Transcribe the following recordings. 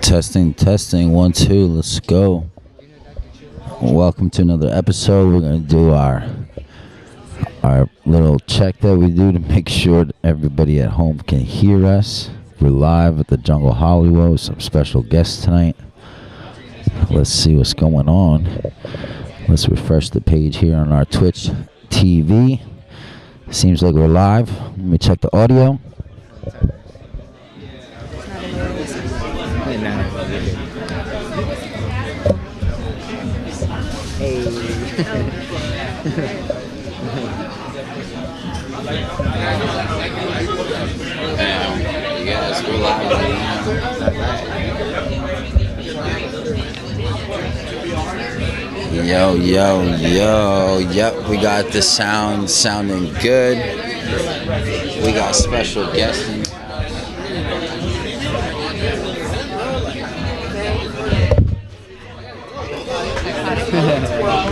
Testing, testing, 1, 2, let's go. Welcome to another episode. We're going to do our little check that we do to make sure that everybody at home can hear us. We're live at the Jungle Hollywood with some special guests tonight. Let's see what's going on. Let's refresh the page here on our Twitch TV. Seems like we're live. Let me check the audio. Yes, we're live. Yo, yep, we got the sound sounding good. We got special guests in.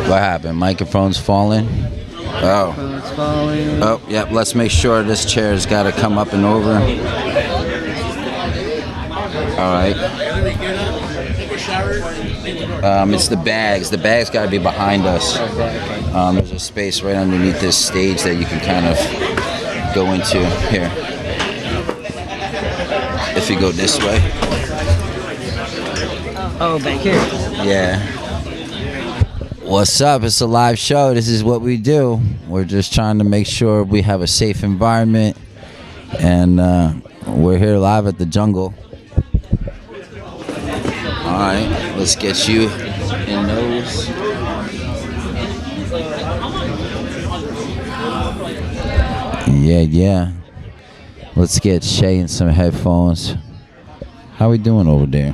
What happened? Microphone's falling? Oh. Oh, yep, let's make sure this chair's got to come up and over. Alright. It's the bags. The bags got to be behind us. There's a space right underneath this stage that you can kind of go into. Here. If you go this way. Oh, back here. Yeah. What's up? It's a live show. This is what we do. We're just trying to make sure we have a safe environment. And we're here live at the Jungle. Alright, let's get you in those. Yeah. Let's get Shay in some headphones. How we doing over there?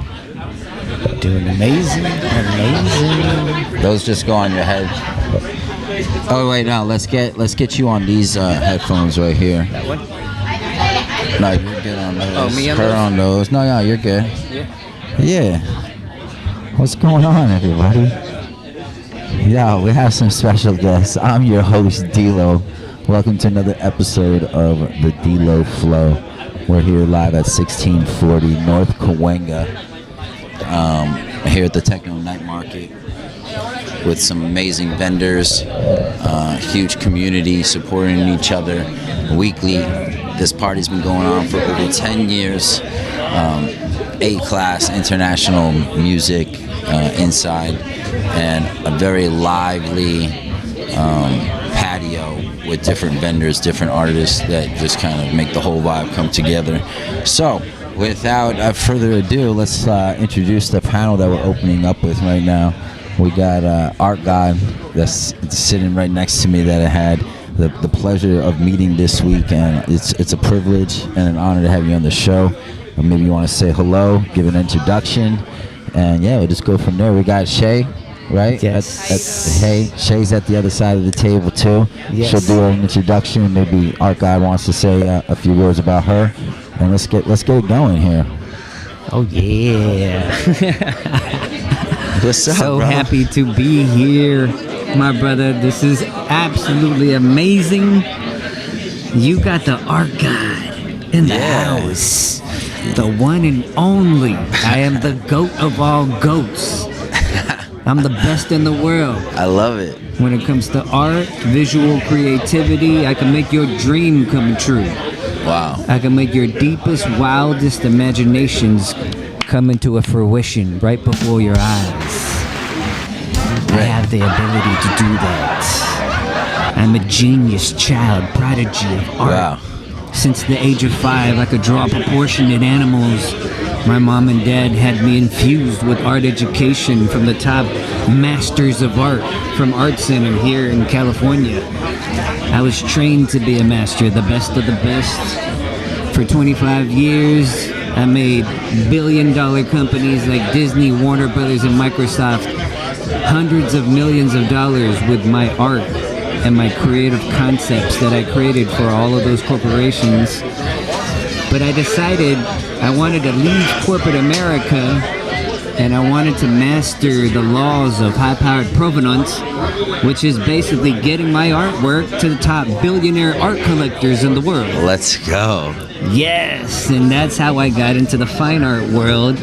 Doing amazing. Those just go on your head. Oh wait, no. Let's get you on these headphones right here. That one? No, you're good on those. Oh, me on Her those? on those. No, you're good. Yeah. What's going on, everybody? Yeah, we have some special guests. I'm your host, d.Lo. Welcome to another episode of the d.Lo Flow. We're here live at 1640 North Cahuenga. Here at the Techno Night Market with some amazing vendors, huge community supporting each other weekly. This party's been going on for over 10 years. A-class international music inside, and a very lively patio with different vendors, different artists that just kind of make the whole vibe come together. So, without further ado, let's introduce the panel that we're opening up with right now. We got Art God that's sitting right next to me that I had the pleasure of meeting this week, and it's a privilege and an honor to have you on the show. Or maybe you want to say hello, give an introduction, and yeah, we'll just go from there. We got Shay, right? Yes. Hey, Shay's at the other side of the table too. Yes. She'll do an introduction. Maybe Art God wants to say a few words about her. And let's get it going here. Oh yeah. What's up, So bro? happy to be here, my brother. This is absolutely amazing. You got the art guy in the house. The one and only. I am the goat of all goats. I'm the best in the world. I love it. When it comes to art, visual creativity, I can make your dream come true. Wow. I can make your deepest, wildest imaginations come into a fruition right before your eyes. I have the ability to do that. I'm a genius child, prodigy of art. Wow. Since the age of 5, I could draw proportionate animals. My mom and dad had me infused with art education from the top masters of art from Art Center here in California. I was trained to be a master, the best of the best. For 25 years, I made billion-dollar companies like Disney, Warner Brothers, and Microsoft hundreds of millions of dollars with my art and my creative concepts that I created for all of those corporations. But I decided I wanted to leave corporate America and I wanted to master the laws of high-powered provenance, which is basically getting my artwork to the top billionaire art collectors in the world. Let's go. Yes, and that's how I got into the fine art world,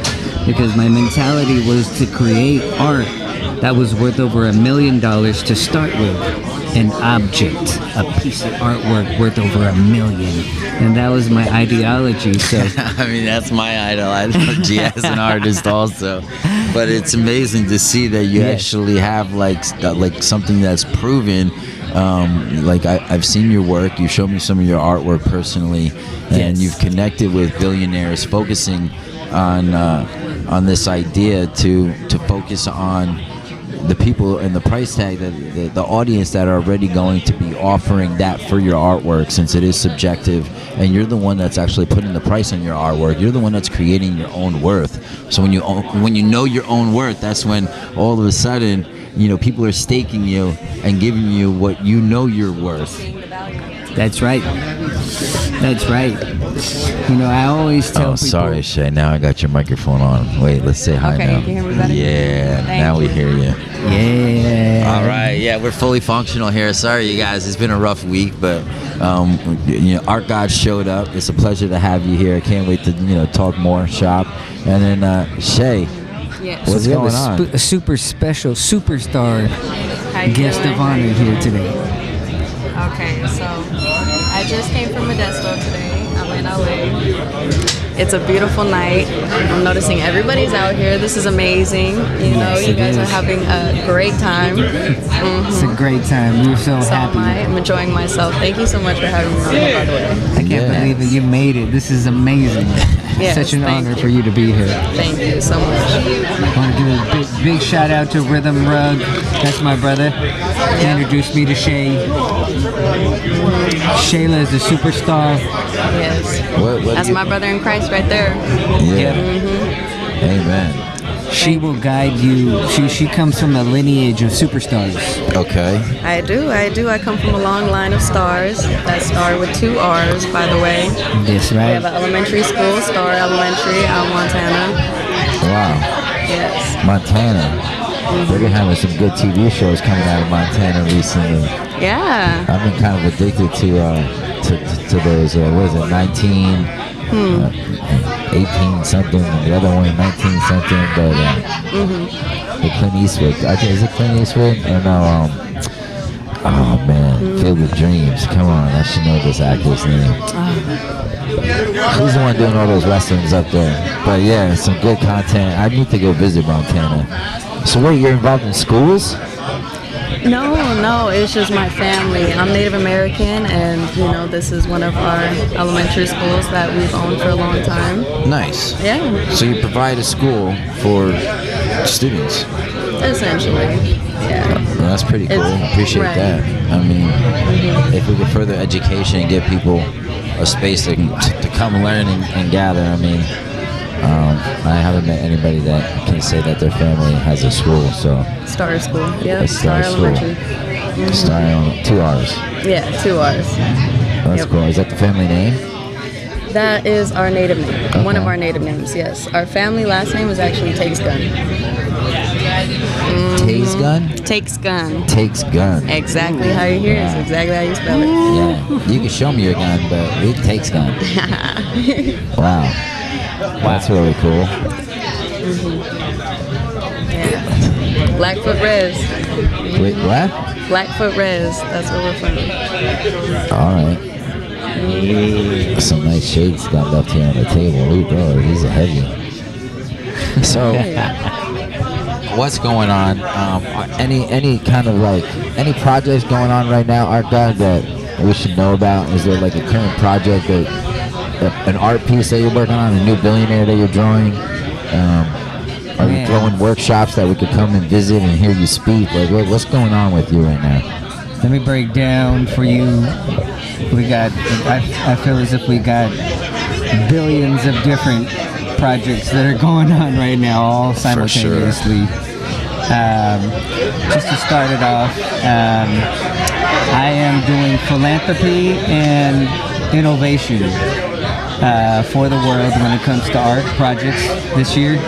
because my mentality was to create art that was worth over $1 million to start with. An object, a piece of artwork worth over $1 million. And that was my ideology. So I mean, that's my ideology as an artist also. But it's amazing to see that you actually have like something that's proven. I've seen your work. You showed me some of your artwork personally, and you've connected with billionaires, focusing on this idea to focus on the people and the price tag, that the audience that are already going to be offering that for your artwork, since it is subjective, and you're the one that's actually putting the price on your artwork. You're the one that's creating your own worth. So when you know your own worth, that's when all of a sudden, you know, people are staking you and giving you what you know you're worth. That's right. That's right. You know, I always tell people... Sorry, Shay. Now I got your microphone on. Wait, let's say hi now. Okay, you can hear me better? Yeah, now we hear you. Yeah. All right, yeah, we're fully functional here. Sorry, you guys, it's been a rough week, but Art God showed up. It's a pleasure to have you here. I can't wait to talk more shop. And then Shay, Yes. what's going on? A super special superstar How you guest doing? of honor here today. Okay, so I just came from Modesto today. I'm in LA. It's a beautiful night. I'm noticing everybody's out here. This is amazing. Yes, you it guys is. are having a great time. It's a great time. We're so So happy. I'm enjoying myself. Thank you so much for having me on, by the way. I can't believe it. You made it. This is amazing. Yes, Such an thank honor you. for you to be here. Thank you so much. I want to give a big shout out to Rhythm Rug. That's my brother. He introduced me to Shay. Shayla is a superstar. Yes. What That's my brother in Christ right there. Yeah. Amen. She will guide you. She comes from a lineage of superstars. Okay. I do. I come from a long line of stars. That star with 2 R's, by the way. That's We have right. an elementary school, Star Elementary, out in Montana. Wow. Yes. Montana. They've been having some good TV shows coming out of Montana recently. Yeah. I've been kind of addicted to those. What is it? 18 something, and the other one 19 something. But the Clint Eastwood. I think is it Clint Eastwood? Or no? Oh man, Filled with Dreams. Come on, I should know this actor's name. He's the one doing all those westerns up there. But yeah, some good content. I need to go visit Montana. So wait, you're involved in schools? No, it's just my family. I'm Native American, and this is one of our elementary schools that we've owned for a long time. Nice. Yeah, So you provide a school for students. essentially. Yeah. Well, that's pretty cool. It's- Appreciate right. that. I mean, if we could further education and give people a space to come learn and gather, I mean, I haven't met anybody that can say that their family has a school, so Star School. Yep. It's Star School. Elementary. starting on 2 hours. Yeah, 2 R's. That's Yep. cool. Is that the family name? That is our native name. One of Okay. our native names, yes. Our family last name is actually Takes Gun. Takes gun? Takes Gun. Takes gun. Exactly how you hear it. It's exactly how you spell it. Yeah. You can show me your gun, but it takes gun. Wow. That's really cool. Yeah. Blackfoot Res. Wait, what? Blackfoot Res. That's where we're from. All right. Some nice shades got left here on the table. Ooh, bro, these are heavy. So, what's going on? Any kind of any projects going on right now, Art God, that we should know about? Is there like a current project an art piece that you're working on, a new billionaire that you're drawing? Are you throwing workshops that we could come and visit and hear you speak? Like, what's going on with you right now? Let me break down for you. I feel as if we got billions of different projects that are going on right now, all simultaneously. Just to start it off, I am doing philanthropy and innovation. for the world when it comes to art projects this year.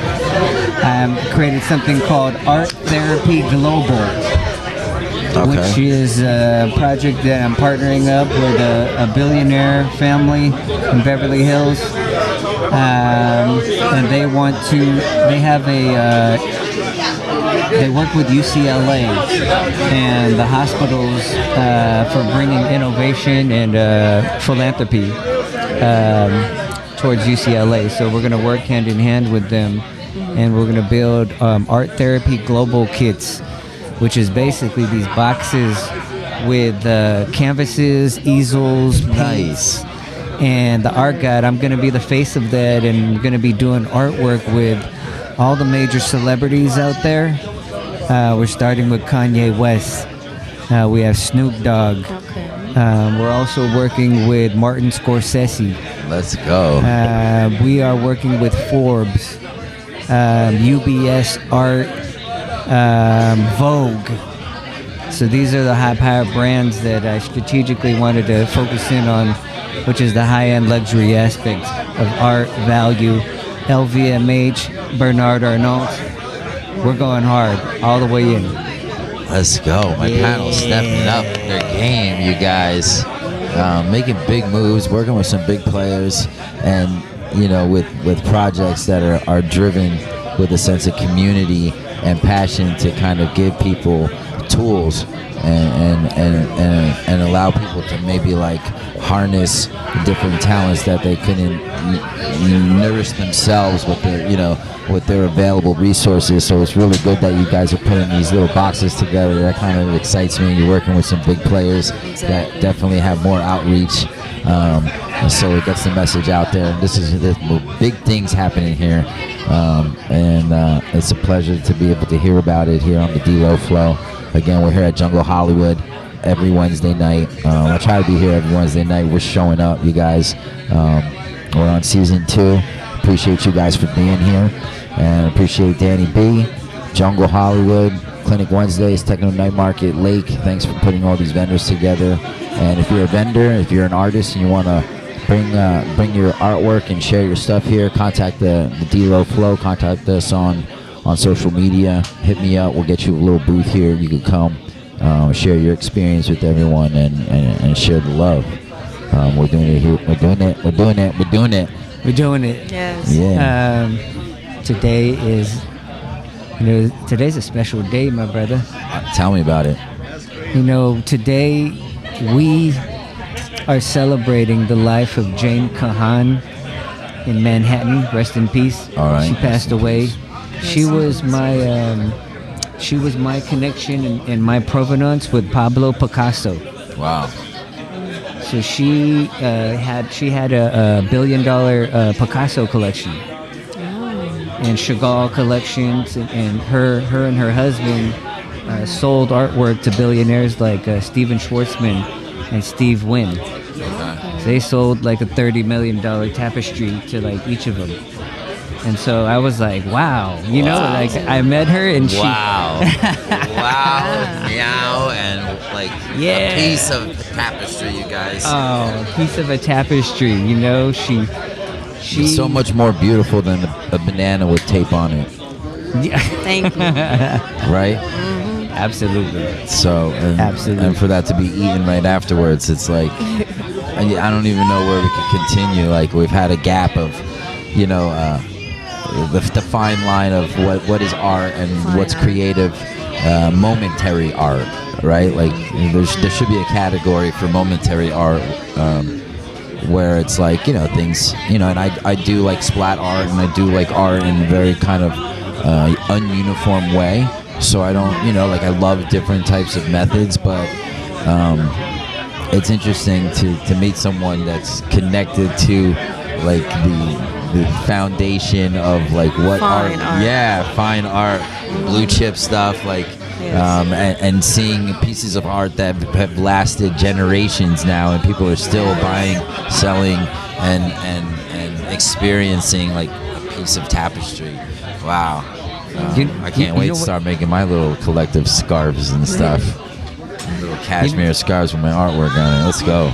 Created something called Art Therapy Global, which is a project that I'm partnering up with a billionaire family in Beverly Hills. And they work with UCLA and the hospitals for bringing innovation and philanthropy towards UCLA. So we're going to work hand in hand with them, and we're going to build Art Therapy Global Kits, which is basically these boxes with canvases, easels, paints, and the art guide. I'm going to be the face of that, and I'm going to be doing artwork with all the major celebrities out there. We're starting with Kanye West. We have Snoop Dogg. Okay. We're also working with Martin Scorsese. Let's go. We are working with Forbes, UBS Art, Vogue. So these are the high-power brands that I strategically wanted to focus in on, which is the high-end luxury aspect of art, value. LVMH, Bernard Arnault. We're going hard all the way in. Let's go. My panel's stepping up their game, you guys. Making big moves, working with some big players, and with projects that are driven with a sense of community and passion to kind of give people tools and allow people to maybe like harness different talents that they couldn't nourish themselves with their available resources. So it's really good that you guys are putting these little boxes together. That kind of excites me. You're working with some big players that definitely have more outreach. And so it gets the message out there. This is big things happening here. And it's a pleasure to be able to hear about it here on the D.Lo Flow. Again, we're here at Jungle Hollywood every Wednesday night. I try to be here every Wednesday night. We're showing up, you guys. We're on season 2. Appreciate you guys for being here. And appreciate Danny B, Jungle Hollywood, Clinic Wednesdays, Techno Night Market, Lake. Thanks for putting all these vendors together. And if you're a vendor, if you're an artist and you want to bring your artwork and share your stuff here, contact the D.Lo Flow. Contact us on social media. Hit me up. We'll get you a little booth here. You can come share your experience with everyone and share the love. We're doing it here. We're doing it. Yes. Yeah. Today's a special day, my brother. Tell me about it. Today we are celebrating the life of Jane Kahan in Manhattan. Rest in peace. All right. She passed away. She was my connection and my provenance with Pablo Picasso. Wow. So she had a $1 billion Picasso collection and Chagall collections, and her and her husband sold artwork to billionaires like Steven Schwartzman and Steve Wynn. So they sold like a $30 million tapestry to like each of them. And so I was like, wow, like I met her and wow, meow, and like a piece of tapestry, you guys. Oh, a piece of a tapestry, She's so much more beautiful than a banana with tape on it. Thank you. Right? Mm-hmm. Absolutely. So, and for that to be eaten right afterwards, it's like, I don't even know where we could continue. Like, we've had a gap of, the fine line of what is art and what's creative, momentary art, right? Like there should be a category for momentary art, where it's like things, and I do like splat art, and I do like art in a very kind of ununiform way. So I don't, like I love different types of methods, but it's interesting to meet someone that's connected to like the foundation of like what fine art. Fine art, blue chip stuff, like and seeing pieces of art that have lasted generations now, and people are still buying, selling, and experiencing like a piece of tapestry. Wow. I can't wait to start making my little collective scarves and stuff. Little cashmere scarves with my artwork on it. Let's go.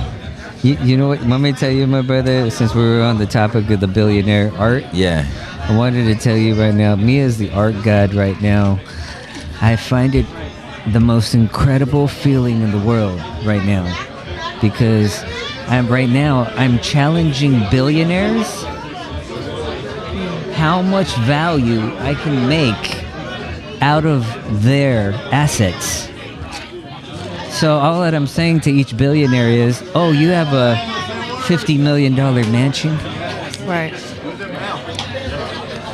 You know what? Want me to tell you, my brother, since we were on the topic of the billionaire art, Yeah. I wanted to tell you right now, me as the art god right now, I find it the most incredible feeling in the world right now. Because I'm challenging billionaires how much value I can make out of their assets. So all that I'm saying to each billionaire is, oh, you have a $50 million mansion? Right.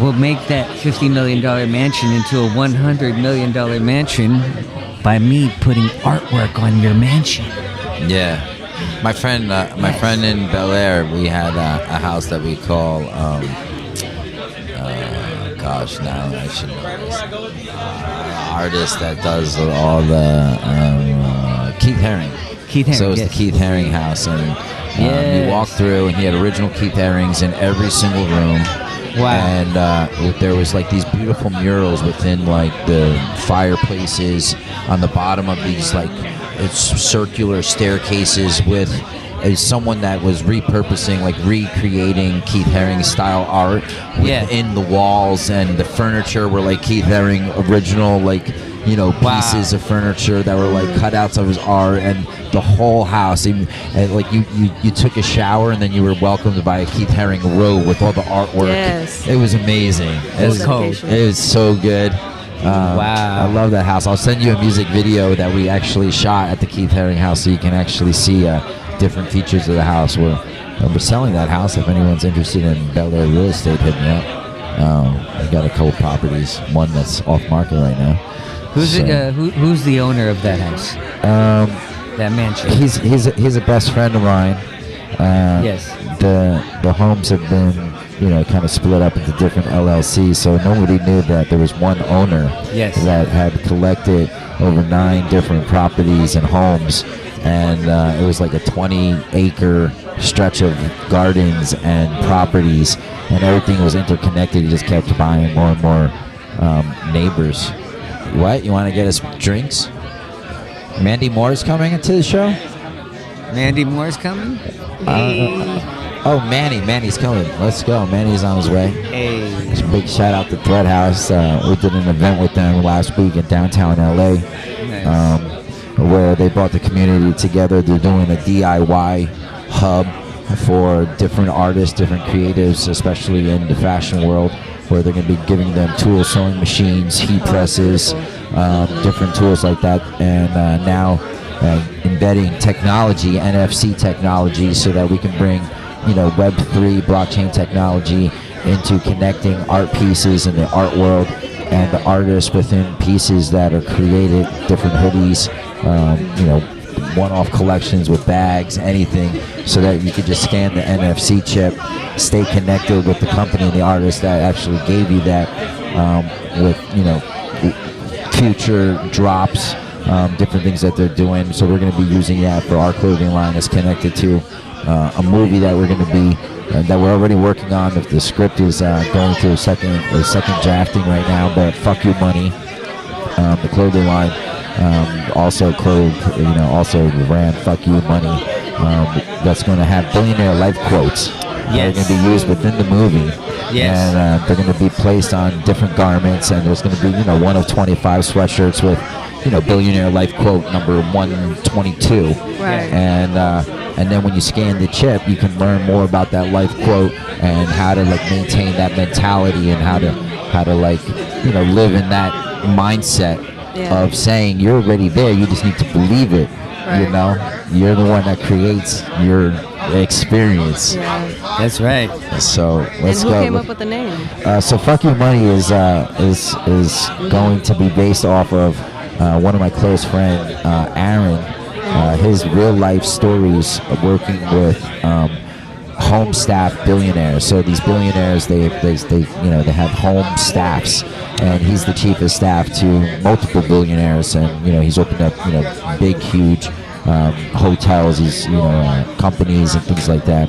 We'll make that $50 million mansion into a $100 million mansion by me putting artwork on your mansion. Yeah. My friend in Bel Air, we had a house that we call, gosh, now I should know this. Artist that does all the Keith Haring. Keith Haring, So it was yes. the Keith Haring house, and Yes. you walk through, and he had original Keith Harings in every single room. Wow. And there was like these beautiful murals within like the fireplaces on the bottom of these like it's circular staircases with someone that was repurposing, like recreating Keith Haring style art within the walls, and the furniture were like Keith Haring original, like, you know, pieces of furniture that were like cutouts of his art, and the whole house. And like you took a shower, and then you were welcomed by a Keith Haring robe with all the artwork. Yes. It was amazing. It was cold. It was so good. Wow. I love that house. I'll send you a music video that we actually shot at the Keith Haring house, so you can actually see different features of the house. We're selling that house. If anyone's interested in Bel Air real estate, hit me up. I've got a couple properties. One that's off market right now. Who's the owner of that house? That mansion. He's a best friend of mine. Yes. The homes have been, you know, kind of split up into different LLCs, so nobody knew that there was one owner that had collected over 9 different properties and homes, and it was like a 20-acre stretch of gardens and properties, and everything was interconnected. He just kept buying more and more neighbors. What? You want to get us drinks? Mandy Moore's coming into the show? Mandy Moore's coming? Oh, Manny's coming. Let's go. Manny's on his way. Hey. Just a big shout out to Thread House. We did an event with them last week in downtown LA, where they brought the community together. They're doing a DIY hub for different artists, different creatives, especially in the fashion world, where they're going to be giving them tools, sewing machines, heat presses, different tools like that, and now embedding technology, NFC technology, so that we can bring, you know, Web3 blockchain technology into connecting art pieces in the art world and the artists within pieces that are created, different hoodies, you know, one-off collections with bags, anything, so that you could just scan the NFC chip, stay connected with the company and the artist that actually gave you that, with, you know, future drops, different things that they're doing. So we're going to be using that for our clothing line. It's connected to a movie that we're going to be that we're already working on. If the script is going through second drafting right now, but Fuck You Money, the clothing line, also the brand Fuck You Money, that's going to have billionaire life quotes. They're going to be used within the movie. Yes. And they're going to be placed on different garments, and there's going to be, you know, one of 25 sweatshirts with, you know, billionaire life quote number 122. Right. And then when you scan the chip, you can learn more about that life quote and how to like maintain that mentality, and how to like, you know, live in that mindset of saying you're already there. You just need to believe it. Right. You know, you're the one that creates your experience. Yeah. That's right. So let's And who go. came up with the name? So Fuck You Money is going to be based off of one of my close friend, Aaron, his real life stories of working with home staff billionaires. So these billionaires, they have home staffs, and he's the chief of staff to multiple billionaires, and, you know, he's opened up, you know, big, huge hotels, these, you know, companies and things like that.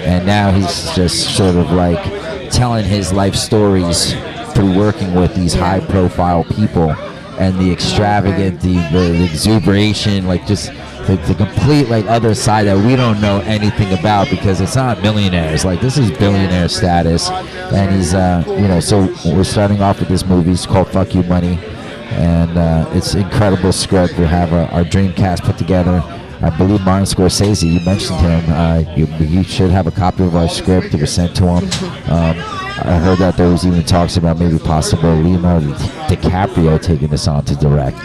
And now he's just sort of like telling his life stories through working with these high profile people, and the extravagant, the exuberation, like just the complete like other side that we don't know anything about, because it's not millionaires. Like, this is billionaire status, and he's so we're starting off with this movie. It's called Fuck You Money, and it's an incredible script. We have our dream cast put together. I believe Martin Scorsese, you mentioned him. You should have a copy of our script. It was sent to him. I heard that there was even talks about maybe possible Leonardo DiCaprio taking this on to direct.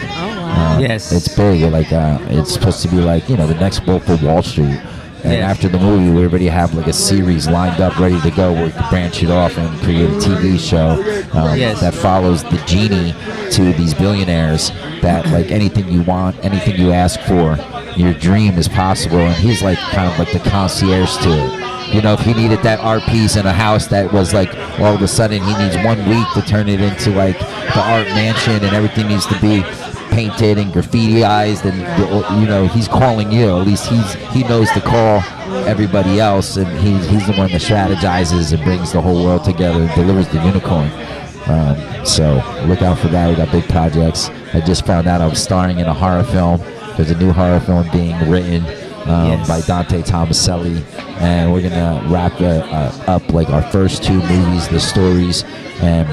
Yes. It's big. Like, it's supposed to be like, the next Wolf of Wall Street. And after the movie, we already have like a series lined up, ready to go, where we can branch it off and create a TV show that follows the genie to these billionaires. That like anything you want, anything you ask for, your dream is possible. And he's like kind of like the concierge to it. If he needed that art piece in a house that was like, all of a sudden he needs 1 week to turn it into like the art mansion, and everything needs to be painted and graffitiized, and he's calling you. At least he knows to call everybody else, and he's the one that strategizes and brings the whole world together and delivers the unicorn. So look out for that. We got big projects. I just found out I was starring in a horror film. There's a new horror film being written by Dante Tomaselli, and we're gonna wrap up like our first 2 movies, the stories, and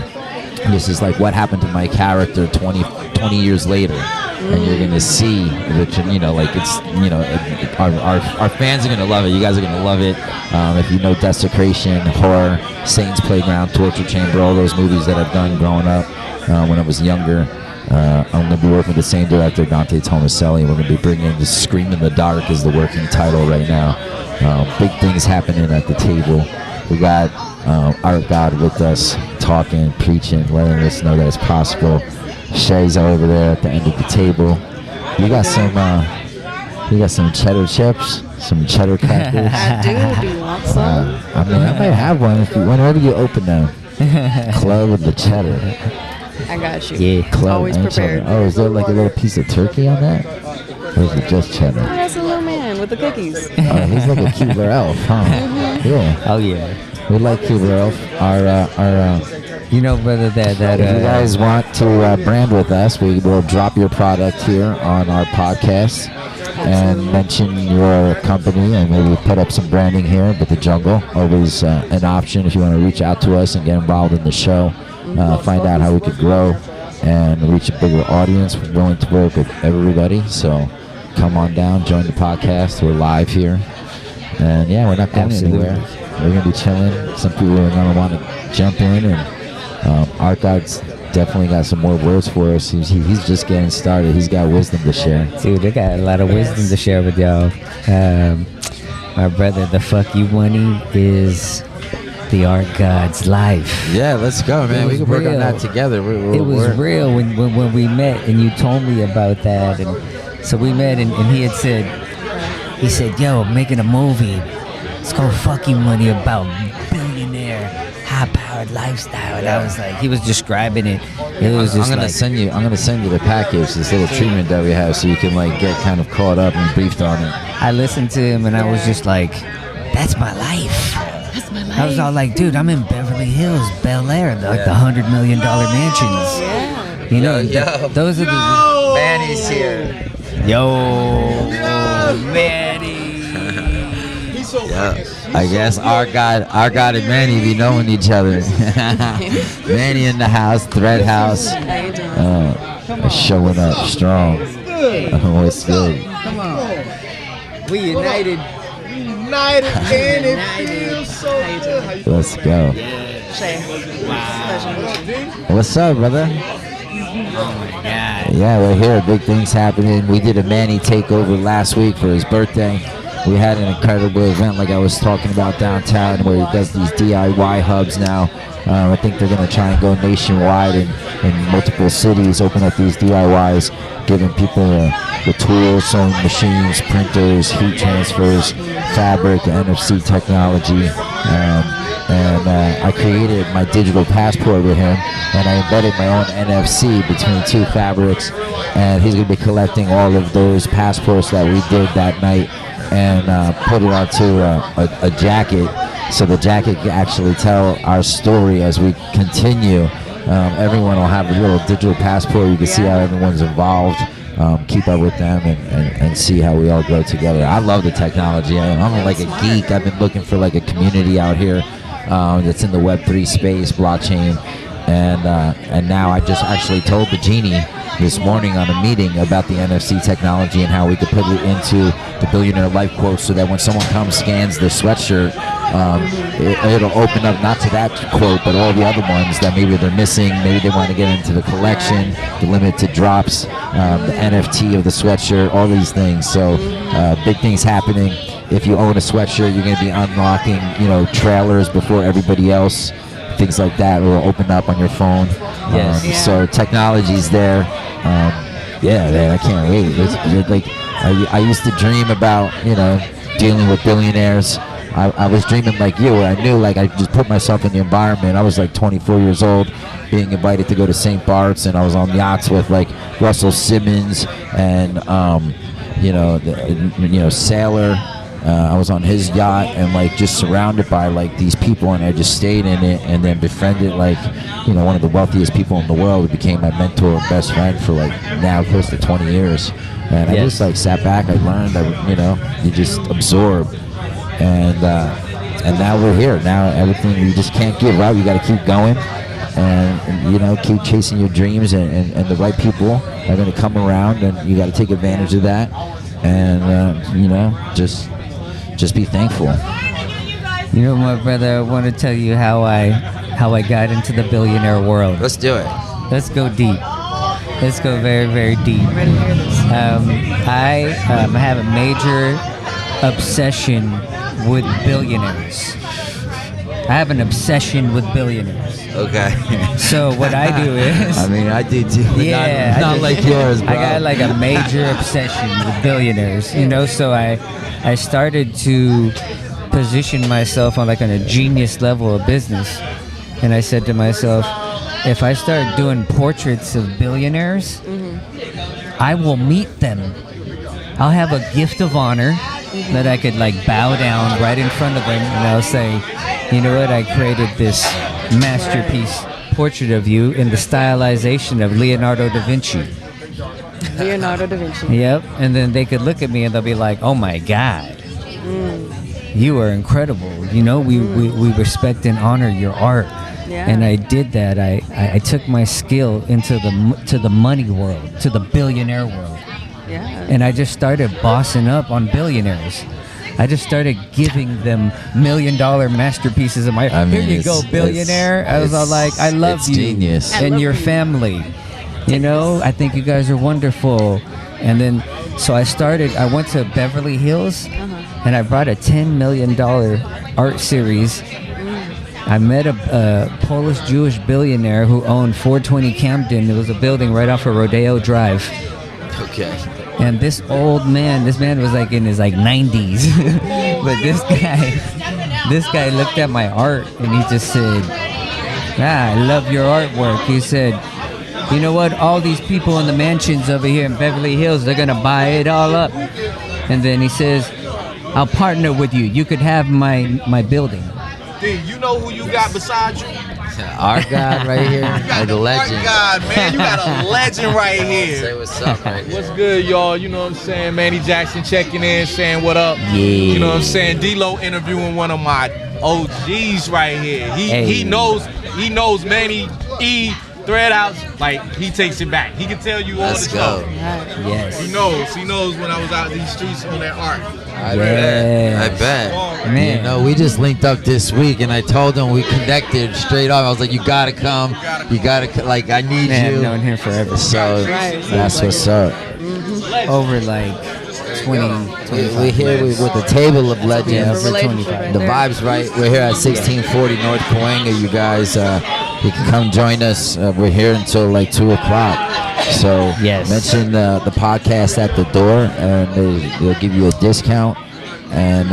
this is like what happened to my character 20 years later, and you're gonna see which like it's our fans are gonna love it. You guys are gonna love it. If you know Desecration, Horror, Satan's Playground, Torture Chamber, all those movies that I've done growing up when I was younger. I'm going to be working with the same director, Dante Tomaselli, and we're going to be bringing the Scream in the Dark is the working title right now. Big things happening at the table. We got our God with us, talking, preaching, letting us know that it's possible. Shay's over there at the end of the table. You got some cheddar chips, some cheddar crackers. I do. Do you want some? I might have one whenever you open them. Club with the cheddar. I got you. Yeah, club. Always prepared. Oh, is there like a little piece of turkey on that? Or is it just cheddar? Oh, that's a little man with the cookies. Oh, he's like a cute little elf, huh? Yeah. Oh yeah. We like cute little elf. Brother, that if you guys want to brand with us, we will drop your product here on our podcast and mention your company, and maybe put up some branding here with the jungle. Always an option if you want to reach out to us and get involved in the show. Find out how we could grow and reach a bigger audience. We're willing to work with everybody, so come on down, join the podcast. We're live here, and we're not going anywhere. We're gonna be chilling. Some people are gonna want to jump in, and Art God's definitely got some more words for us. He's just getting started. He's got wisdom to share. Dude, they got a lot of wisdom to share with y'all. My brother, the Fuck You Money is the art god's life. Yeah, let's go, man. We can work on that together. It was real when we met, and you told me about that, and so we met, and he said, yo, I'm making a movie. It's called Fuck You Money, about billionaire, high-powered lifestyle. And I was like, he was describing it. It was just I'm gonna send you the package, this little treatment that we have, so you can like get kind of caught up and briefed on it. I listened to him, and I was just like, that's my life. I was all like, dude, I'm in Beverly Hills, Bel Air, like the $100 million mansions. Yeah. Those are the Manny's here. Yo, Manny. Yeah, I guess our God and Manny be knowing each other. Manny in the house, Thread House. How you doing? Showing up strong. What's good? Come on. We united. And it feels so good. Let's go. Shay. What's up, brother? Oh my God. Yeah, we're here. Big things happening. We did a Manny takeover last week for his birthday. We had an incredible event, like I was talking about, downtown, where he does these DIY hubs now. I think they're going to try and go nationwide in multiple cities, open up these DIYs, giving people the tools, sewing machines, printers, heat transfers, fabric, NFC technology. And I created my digital passport with him, and I embedded my own NFC between 2 fabrics, and he's going to be collecting all of those passports that we did that night and put it onto a jacket, so the jacket can actually tell our story as we continue. Everyone will have a little digital passport. You can see how everyone's involved. keep up with them and see how we all grow together. I love the technology. I'm like a geek. I've been looking for like a community out here that's in the Web3 space, blockchain, and now I just actually told the genie this morning on a meeting about the NFC technology and how we could put it into the Billionaire Life quote, so that when someone comes, scans the sweatshirt, it'll open up not to that quote, but all the other ones that maybe they're missing. Maybe they want to get into the collection, the limited drops, the NFT of the sweatshirt, all these things. So big things happening. If you own a sweatshirt, you're going to be unlocking, trailers before everybody else. Things like that will open up on your phone. So technology's there. Yeah, man, I can't wait. It's like I used to dream about, dealing with billionaires. I was dreaming like you, where I knew like I just put myself in the environment. I was like 24 years old, being invited to go to St. Bart's, and I was on yachts with like Russell Simmons and Sailor. I was on his yacht and like just surrounded by like these people, and I just stayed in it, and then befriended like one of the wealthiest people in the world, who became my mentor and best friend for like now close to 20 years. And I just like sat back, I learned, you just absorb, and now we're here. Now everything, you just can't give up. You got to keep going, and keep chasing your dreams, and the right people are going to come around, and you got to take advantage of that, and just be thankful. My brother, I want to tell you how I got into the billionaire world. Let's do it. Let's go deep. Let's go very, very deep. I have a major obsession with billionaires. I have an obsession with billionaires. Okay. So what I do is... I do too. Yeah. Not like yours, bro. I got like a major obsession with billionaires, so I started to position myself on like on a genius level of business. And I said to myself, if I start doing portraits of billionaires, I will meet them. I'll have a gift of honor that I could like bow down right in front of them, and I'll say, you know what, I created this masterpiece portrait of you in the stylization of Leonardo da Vinci. Leonardo da Vinci. Yep. And then they could look at me and they'll be like, oh my God, you are incredible. We respect and honor your art. Yeah. And I did that. I took my skill into the money world, to the billionaire world. Yeah. And I just started bossing up on billionaires. I just started giving them $1 million masterpieces of my. Here you go, billionaire. I was all like, I love you genius. and your family. I think you guys are wonderful. And then, so I went to Beverly Hills, and I brought a $10 million art series. I met a Polish Jewish billionaire who owned 420 Camden. It was a building right off of Rodeo Drive. Okay. And this man was like in his like 90s. But this guy looked at my art and he just said, I love your artwork. He said, you know what? All these people in the mansions over here in Beverly Hills, they're going to buy it all up. And then he says, I'll partner with you. You could have my building. Dude, you know who you got beside you? Our God right here, the legend. Our God, man, you got a legend right here. Say what's up, right here. What's good, y'all? You know what I'm saying? Manny Jackson checking in, saying what up. Yeah. You know what I'm saying? D.Lo interviewing one of my OGs right here. He knows Manny E. Thread House, like he takes it back. He can tell you all the stuff. Yes. He knows when I was out these streets on that art. I bet. Man. We just linked up this week, and I told him we connected straight up. I was like, you gotta come. You gotta, like, I need you. I've known him forever. So that's what's up. Over like 20. We're here with the table of legends. Yeah, over 25. The vibe's right. We're here at 1640 North Cahuenga. You guys, you can come join us. We're here until like 2 o'clock. So mention the podcast at the door, and they'll give you a discount. And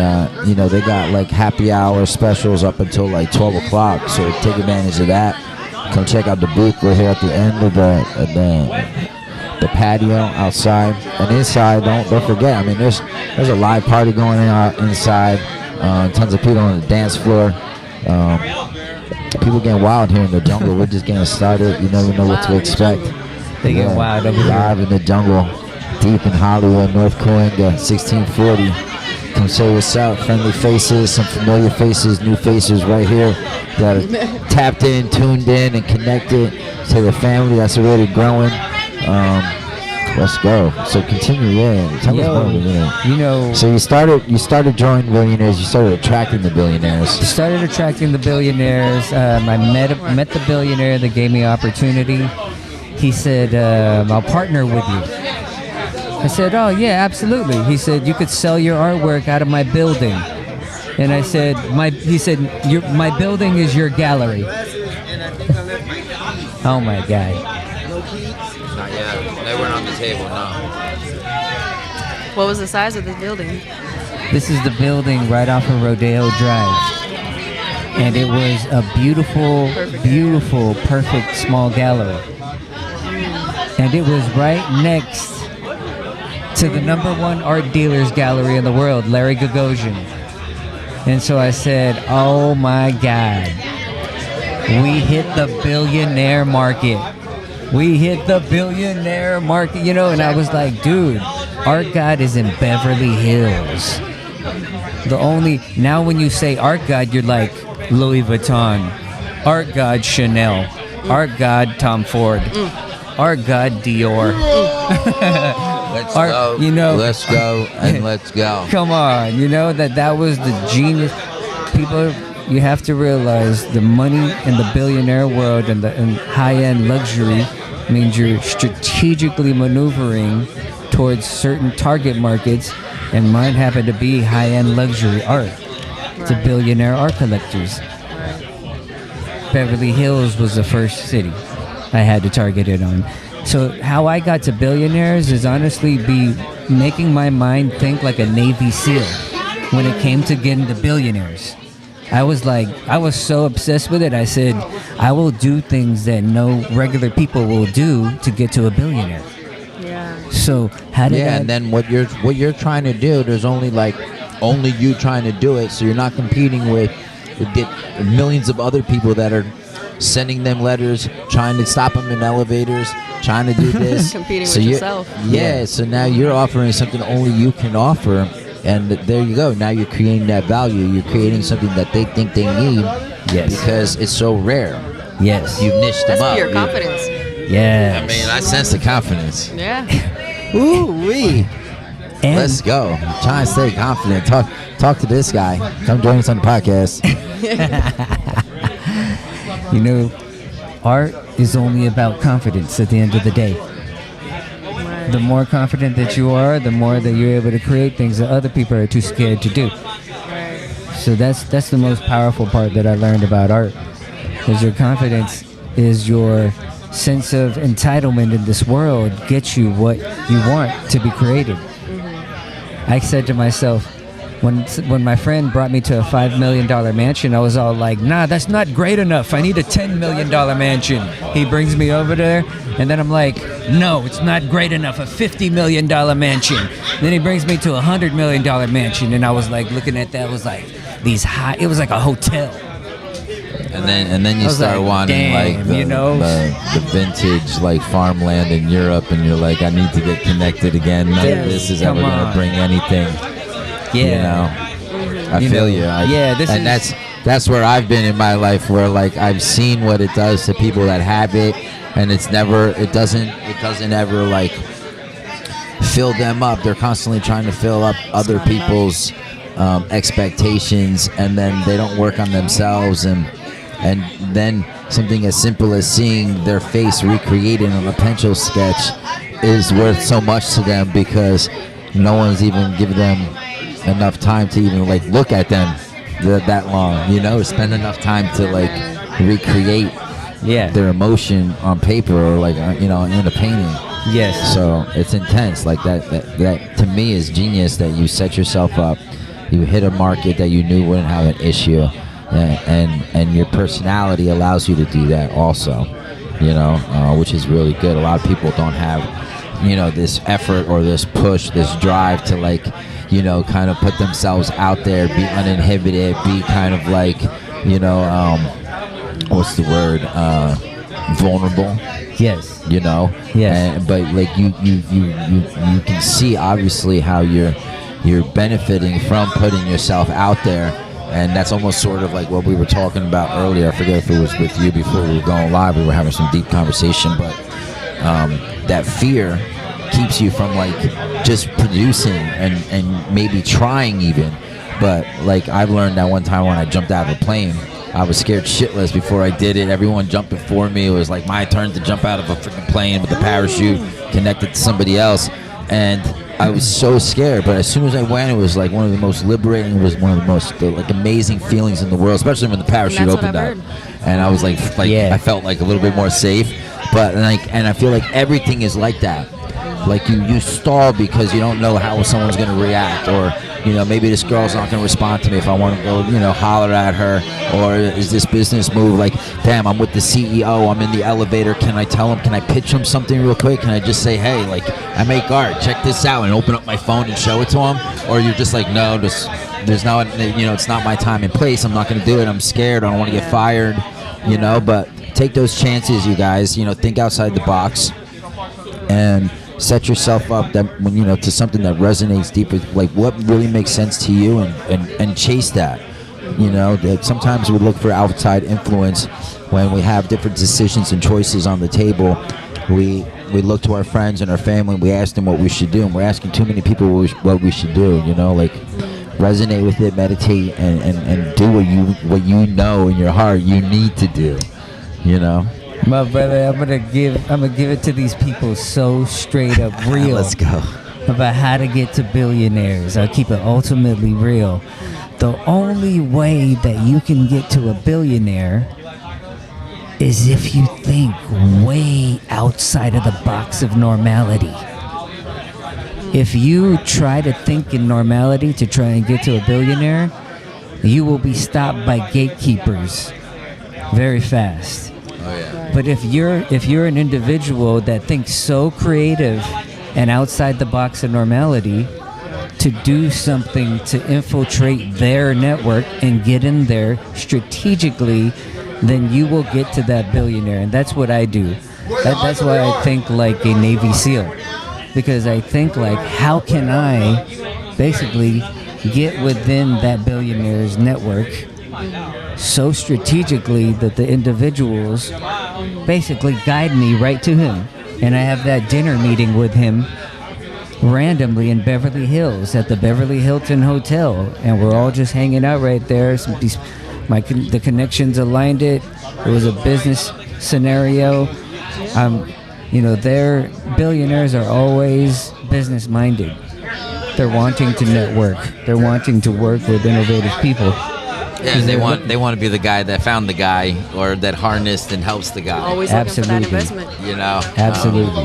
they got like happy hour specials up until like 12 o'clock. So take advantage of that. Come check out the booth. We're here at the end of the patio outside and inside. Don't forget. I mean, there's a live party going on inside. Tons of people on the dance floor. People getting wild here in the jungle. We're just getting started. You never know what to expect. They get wild over here. Live in the jungle. deep in Hollywood, North Coringa, 1640. Come say what's up. Friendly faces, some familiar faces, new faces right here that are tapped in, tuned in, and connected to the family that's already growing. Let's go. So continue, yeah. Tell us more. You know. So you started joining billionaires. You started attracting the billionaires. Started attracting the billionaires. I met the billionaire that gave me opportunity. He said, "I'll partner with you." I said, "Oh yeah, absolutely." He said, "You could sell your artwork out of my building," and I said, He said, "My building is your gallery." Oh my God. Not yet. They weren't on the table, no. What was the size of this building? This is the building right off of Rodeo Drive. And it was a beautiful, perfect small gallery. And it was right next to the #1 art dealer's gallery in the world, Larry Gagosian. And so I said, oh my God, we hit the billionaire market. We hit the billionaire market, you know, and I was like, dude, Art God is in Beverly Hills. Now when you say Art God, you're like Louis Vuitton, Art God Chanel, Art God Tom Ford, Art God Dior. Let's go, you know, let's go, and let's go. Come on, you know, that was the genius. People, you have to realize the money in the billionaire world and high-end luxury means you're strategically maneuvering towards certain target markets, and mine happened to be high-end luxury art. To billionaire art collectors. Beverly Hills was the first city I had to target it on. So how I got to billionaires is honestly making my mind think like a Navy SEAL when it came to getting to billionaires. I was so obsessed with it. I said, I will do things that no regular people will do to get to a billionaire. Yeah. So how did and then what you're trying to do, there's only you trying to do it, so you're not competing with millions of other people that are sending them letters, trying to stop them in elevators, trying to do this. Competing with yourself. Yeah, so now you're offering something only you can offer, and there you go. Now you're creating that value. You're creating something that they think they need. Yes. Because it's so rare. Yes. You've niched them up. That's pure confidence. Yes. I mean, I sense the confidence. Yeah. Ooh-wee. And Let's go. I'm trying to stay confident. Talk to this guy. Come join us on the podcast. you know, art is only about confidence at the end of the day. Right. The more confident that you are, the more that you're able to create things that other people are too scared to do. Right. So that's the most powerful part that I learned about art. Because your confidence is your sense of entitlement in this world gets you what you want to be created. I said to myself, when my friend brought me to a $5 million mansion, I was all like, nah, that's not great enough. I need a $10 million mansion. He brings me over there, and then I'm like, no, it's not great enough, a $50 million mansion. Then he brings me to a $100 million mansion, and I was like, looking at that, was like, it was like a hotel. And then you start like, wanting damn, like the vintage like farmland in Europe, and you're like, I need to get connected again. None of this is ever going to bring anything. Yeah. You know, I feel you. That's where I've been in my life, where like I've seen what it does to people that have it, and it doesn't ever like fill them up. They're constantly trying to fill up other people's expectations, and then they don't work on themselves, and then something as simple as seeing their face recreated on a pencil sketch is worth so much to them, because no one's even given them enough time to even like look at them that long, you know, spend enough time to like recreate their emotion on paper, or like you know, in a painting. Yes. So it's intense. Like that to me is genius, that you set yourself up, you hit a market that you knew wouldn't have an issue, and your personality allows you to do that also, you know, which is really good. A lot of people don't have, you know, this effort or this push, this drive to like, you know, kind of put themselves out there, be uninhibited, be kind of like, you know, what's the word? vulnerable. Yes. You know. Yes. But like you can see obviously how you're benefiting from putting yourself out there, and that's almost sort of like what we were talking about earlier. I forget if it was with you before we were going live. We were having some deep conversation, but that fear keeps you from like just producing and maybe trying even. But like I've learned that one time when I jumped out of a plane, I was scared shitless before I did it. Everyone jumped before me. It was like my turn to jump out of a freaking plane with a parachute connected to somebody else, and I was so scared. But as soon as I went, it was like one of the most liberating, it was one of the most like amazing feelings in the world, especially when the parachute opened up. And I was like I felt like a little bit more safe. But and I feel like everything is like that. Like you stall because you don't know how someone's going to react, or maybe this girl's not going to respond to me if I want to go holler at her, or is this business move like, damn, I'm with the CEO, I'm in the elevator, can I tell him, can I pitch him something real quick, can I just say, hey, like I make art, check this out, and open up my phone and show it to him? Or you're just like, no, there's no, it's not my time and place, I'm not going to do it, I'm scared, I don't want to get fired, but take those chances, you guys, think outside the box and set yourself up that when to something that resonates deeply, like what really makes sense to you, and chase that. That sometimes we look for outside influence when we have different decisions and choices on the table. We look to our friends and our family, and we ask them what we should do, and we're asking too many people what we should do. Like resonate with it, meditate, and do what you know in your heart you need to do. My brother, I'm gonna give it to these people so straight up real. Let's go. About how to get to billionaires. I'll keep it ultimately real. The only way that you can get to a billionaire is if you think way outside of the box of normality. If you try to think in normality to try and get to a billionaire, you will be stopped by gatekeepers very fast. Oh, yeah. But if you're an individual that thinks so creative and outside the box of normality to do something to infiltrate their network and get in there strategically, then you will get to that billionaire. And that's what I do. That's why I think like a Navy SEAL. Because I think like, how can I basically get within that billionaire's network so strategically that the individuals basically guide me right to him, and I have that dinner meeting with him randomly in Beverly Hills at the Beverly Hilton Hotel, and we're all just hanging out right there. The connections aligned it. It was a business scenario. Their billionaires are always business minded. They're wanting to network. They're wanting to work with innovative people. Yeah, they want to be the guy that found the guy, or that harnessed and helps the guy. Always looking for that investment. Absolutely.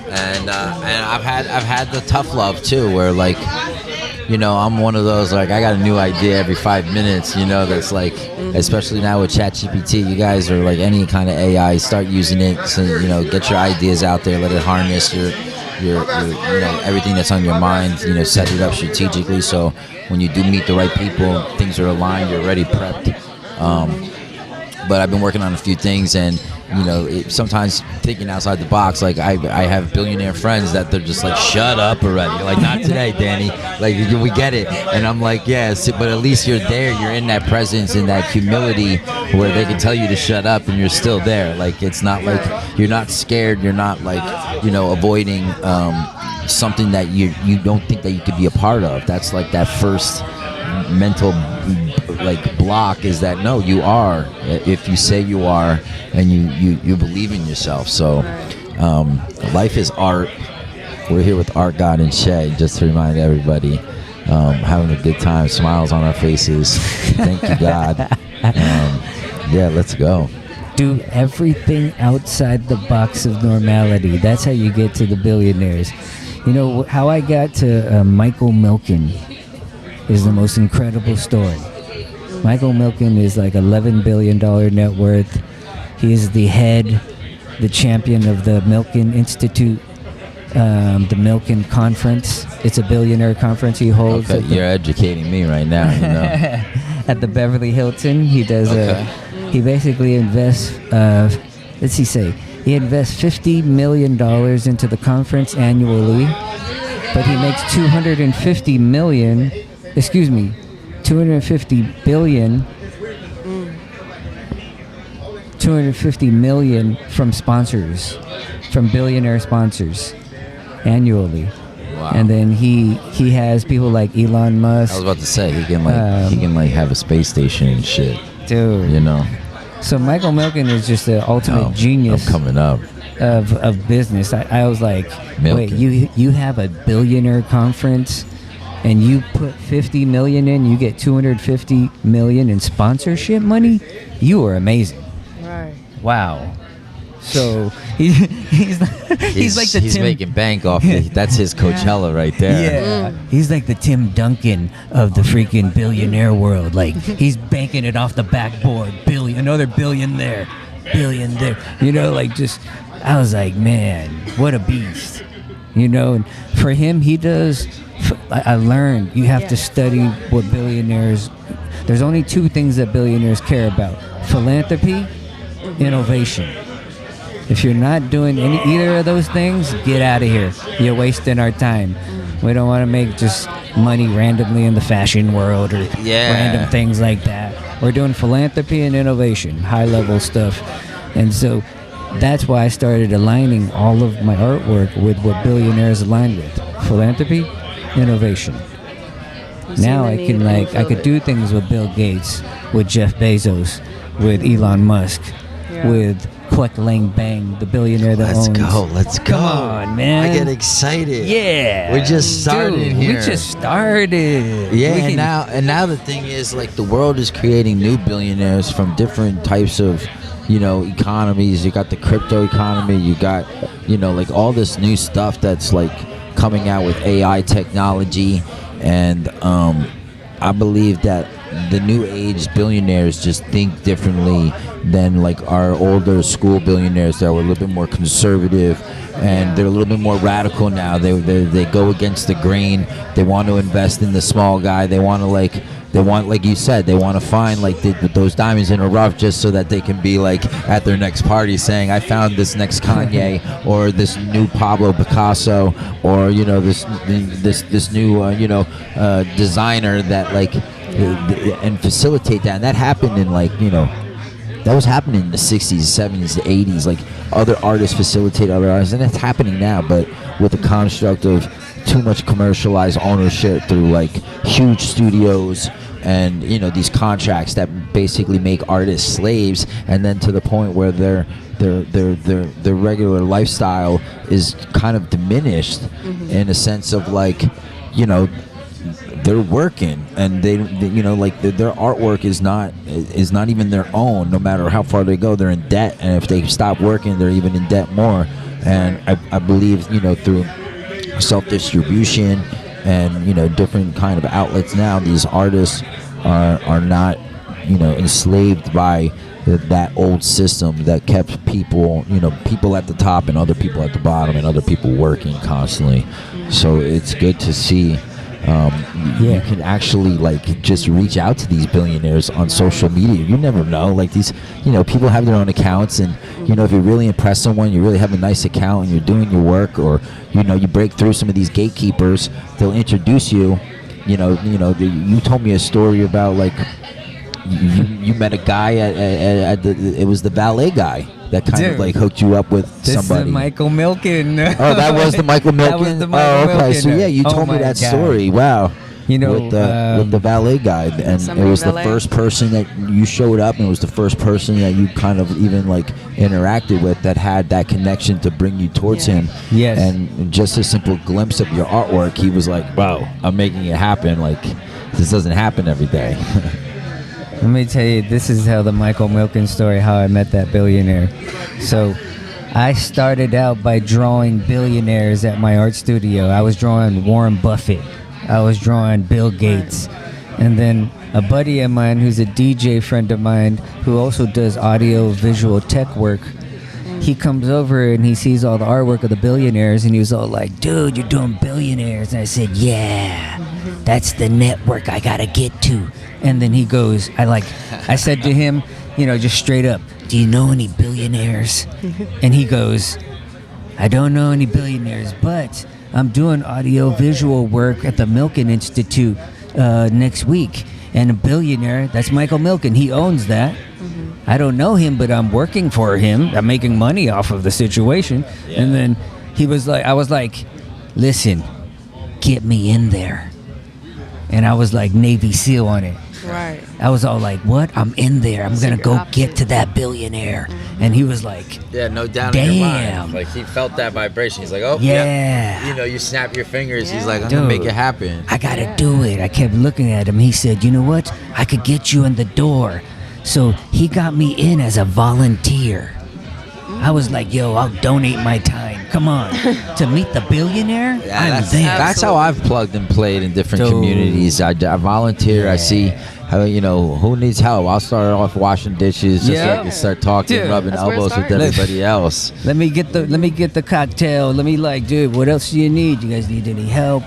And I've had the tough love too, where like, I'm one of those, like, I got a new idea every 5 minutes, that's like, especially now with ChatGPT, you guys are like any kind of AI, start using it, so get your ideas out there, let it harness your everything that's on your mind, set it up strategically, so when you do meet the right people, things are aligned, you're already prepped. But I've been working on a few things, and sometimes thinking outside the box, like I have billionaire friends that they're just like, shut up already, like, not today, Danny, like, we get it, and I'm like, yes, but at least you're there, you're in that presence, in that humility where they can tell you to shut up and you're still there. Like, it's not like you're not scared, you're not like avoiding something that you don't think that you could be a part of. That's like that first mental like block, is that no, you are, if you say you are, and you believe in yourself. So life is art. We're here with Art God and Shay, just to remind everybody, having a good time, smiles on our faces. Thank you, God. Yeah, let's go. Do everything outside the box of normality. That's how you get to the billionaires. How I got to Michael Milken is the most incredible story. Michael Milken is like $11 billion net worth. He is the champion of the Milken Institute, the Milken Conference. It's a billionaire conference he holds. Okay, you're educating me right now. At the Beverly Hilton, he does he basically invests let's see, say he invests $50 million into the conference annually, but he makes 250 million. Excuse me, 250 billion. 250 million from sponsors, from billionaire sponsors annually. Wow. And then he has people like Elon Musk. I was about to say he can have a space station and shit. Dude. You know. So Michael Milken is just the ultimate genius. I'm coming up. Of business. I was like, Milken. wait, you have a billionaire conference and you put 50 million in, you get 250 million in sponsorship money? You are amazing. Right. Wow. So he's like the he's Tim, making bank off that's his Coachella right there. yeah. He's like the Tim Duncan of the freaking billionaire world. Like he's banking it off the backboard. Another billion there, billion there. You know, like just I was like, man, what a beast. You know, and for him, he does. I learned you have to study what billionaires. There's only two things that billionaires care about: philanthropy, innovation. If you're not doing either of those things, get out of here. You're wasting our time. We don't want to make just money randomly in the fashion world or random things like that. We're doing philanthropy and innovation, high-level stuff. And so that's why I started aligning all of my artwork with what billionaires align with. Philanthropy, innovation. Now I can I could do things with Bill Gates, with Jeff Bezos, with Elon Musk, with Kwek Lang Bang, the billionaire that owns. Let's go. Come on, man. I get excited. Yeah. We just started here. We just started. Yeah, and now the thing is, like, the world is creating new billionaires from different types of, economies. You got the crypto economy. You got, like all this new stuff that's like coming out with AI technology, and I believe that the new age billionaires just think differently than like our older school billionaires that were a little bit more conservative, and they're a little bit more radical now. They go against the grain. They want to invest in the small guy. They want like you said, they want to find like those diamonds in the rough just so that they can be like at their next party saying, I found this next Kanye or this new Pablo Picasso or this new designer that like and facilitate that. And that happened in that was happening in the 60s, 70s, the 80s. Like other artists facilitate other artists, and it's happening now, but with the construct of too much commercialized ownership through like huge studios and these contracts that basically make artists slaves, and then to the point where their regular lifestyle is kind of diminished in a sense of like they're working and they their artwork is not even their own. No matter how far they go, they're in debt, and if they stop working, they're even in debt more. And I believe through self-distribution and different kind of outlets now, these artists are not enslaved by that old system that kept people at the top and other people at the bottom and other people working constantly. So it's good to see you can actually like just reach out to these billionaires on social media. You never know, like these people have their own accounts, and if you really impress someone, you really have a nice account and you're doing your work, or you break through some of these gatekeepers, they'll introduce you. You told me a story about like you met a guy at it was the valet guy that kind of like hooked you up with somebody. This is Michael Milken. Oh, that was the Michael Milken? That was the Michael okay. Milken. So yeah, you told me that story. Wow. With the valet guy, and it was the first person that you showed up, and it was the first person that you kind of even like interacted with that had that connection to bring you towards him. Yes. And just a simple glimpse of your artwork, he was like, "Wow, I'm making it happen. Like this doesn't happen every day." Let me tell you, this is how the Michael Milken story, how I met that billionaire. So I started out by drawing billionaires at my art studio. I was drawing Warren Buffett. I was drawing Bill Gates. And then a buddy of mine who's a DJ friend of mine who also does audio visual tech work, he comes over and he sees all the artwork of the billionaires, and he was all like, dude, you're doing billionaires. And I said, yeah, that's the network I gotta get to. And then he goes, I said to him, just straight up, do you know any billionaires? And he goes, I don't know any billionaires, but I'm doing audio-visual work at the Milken Institute next week. And a billionaire, that's Michael Milken. He owns that. I don't know him, but I'm working for him. I'm making money off of the situation. Yeah. And then I was like, listen, get me in there. And I was like Navy SEAL on it. Right. I was all like, what? I'm in there. I'm going to go get to that billionaire. And he was like, Yeah, no doubt in your damn. mind. Like, he felt that vibration. He's like, oh, yeah. yep. You know, you snap your fingers. He's Yeah. like, I'm going to make Dude. it happen. I got to do it. I kept looking at him. He said, you know what? I could get you in the door. So he got me in as a volunteer. I was like, yo, I'll donate my time. Come on. To meet the billionaire? Yeah, I'm that's, there. that's how I've plugged and played in different Dude. communities. I volunteer. Yeah. I see how, you know, who needs help. I'll start off washing dishes just so I Yeah. can start talking, Dude, rubbing that's where it elbows with starts. everybody else. Let me get the cocktail. Let me dude, what else do you need? You guys need any help?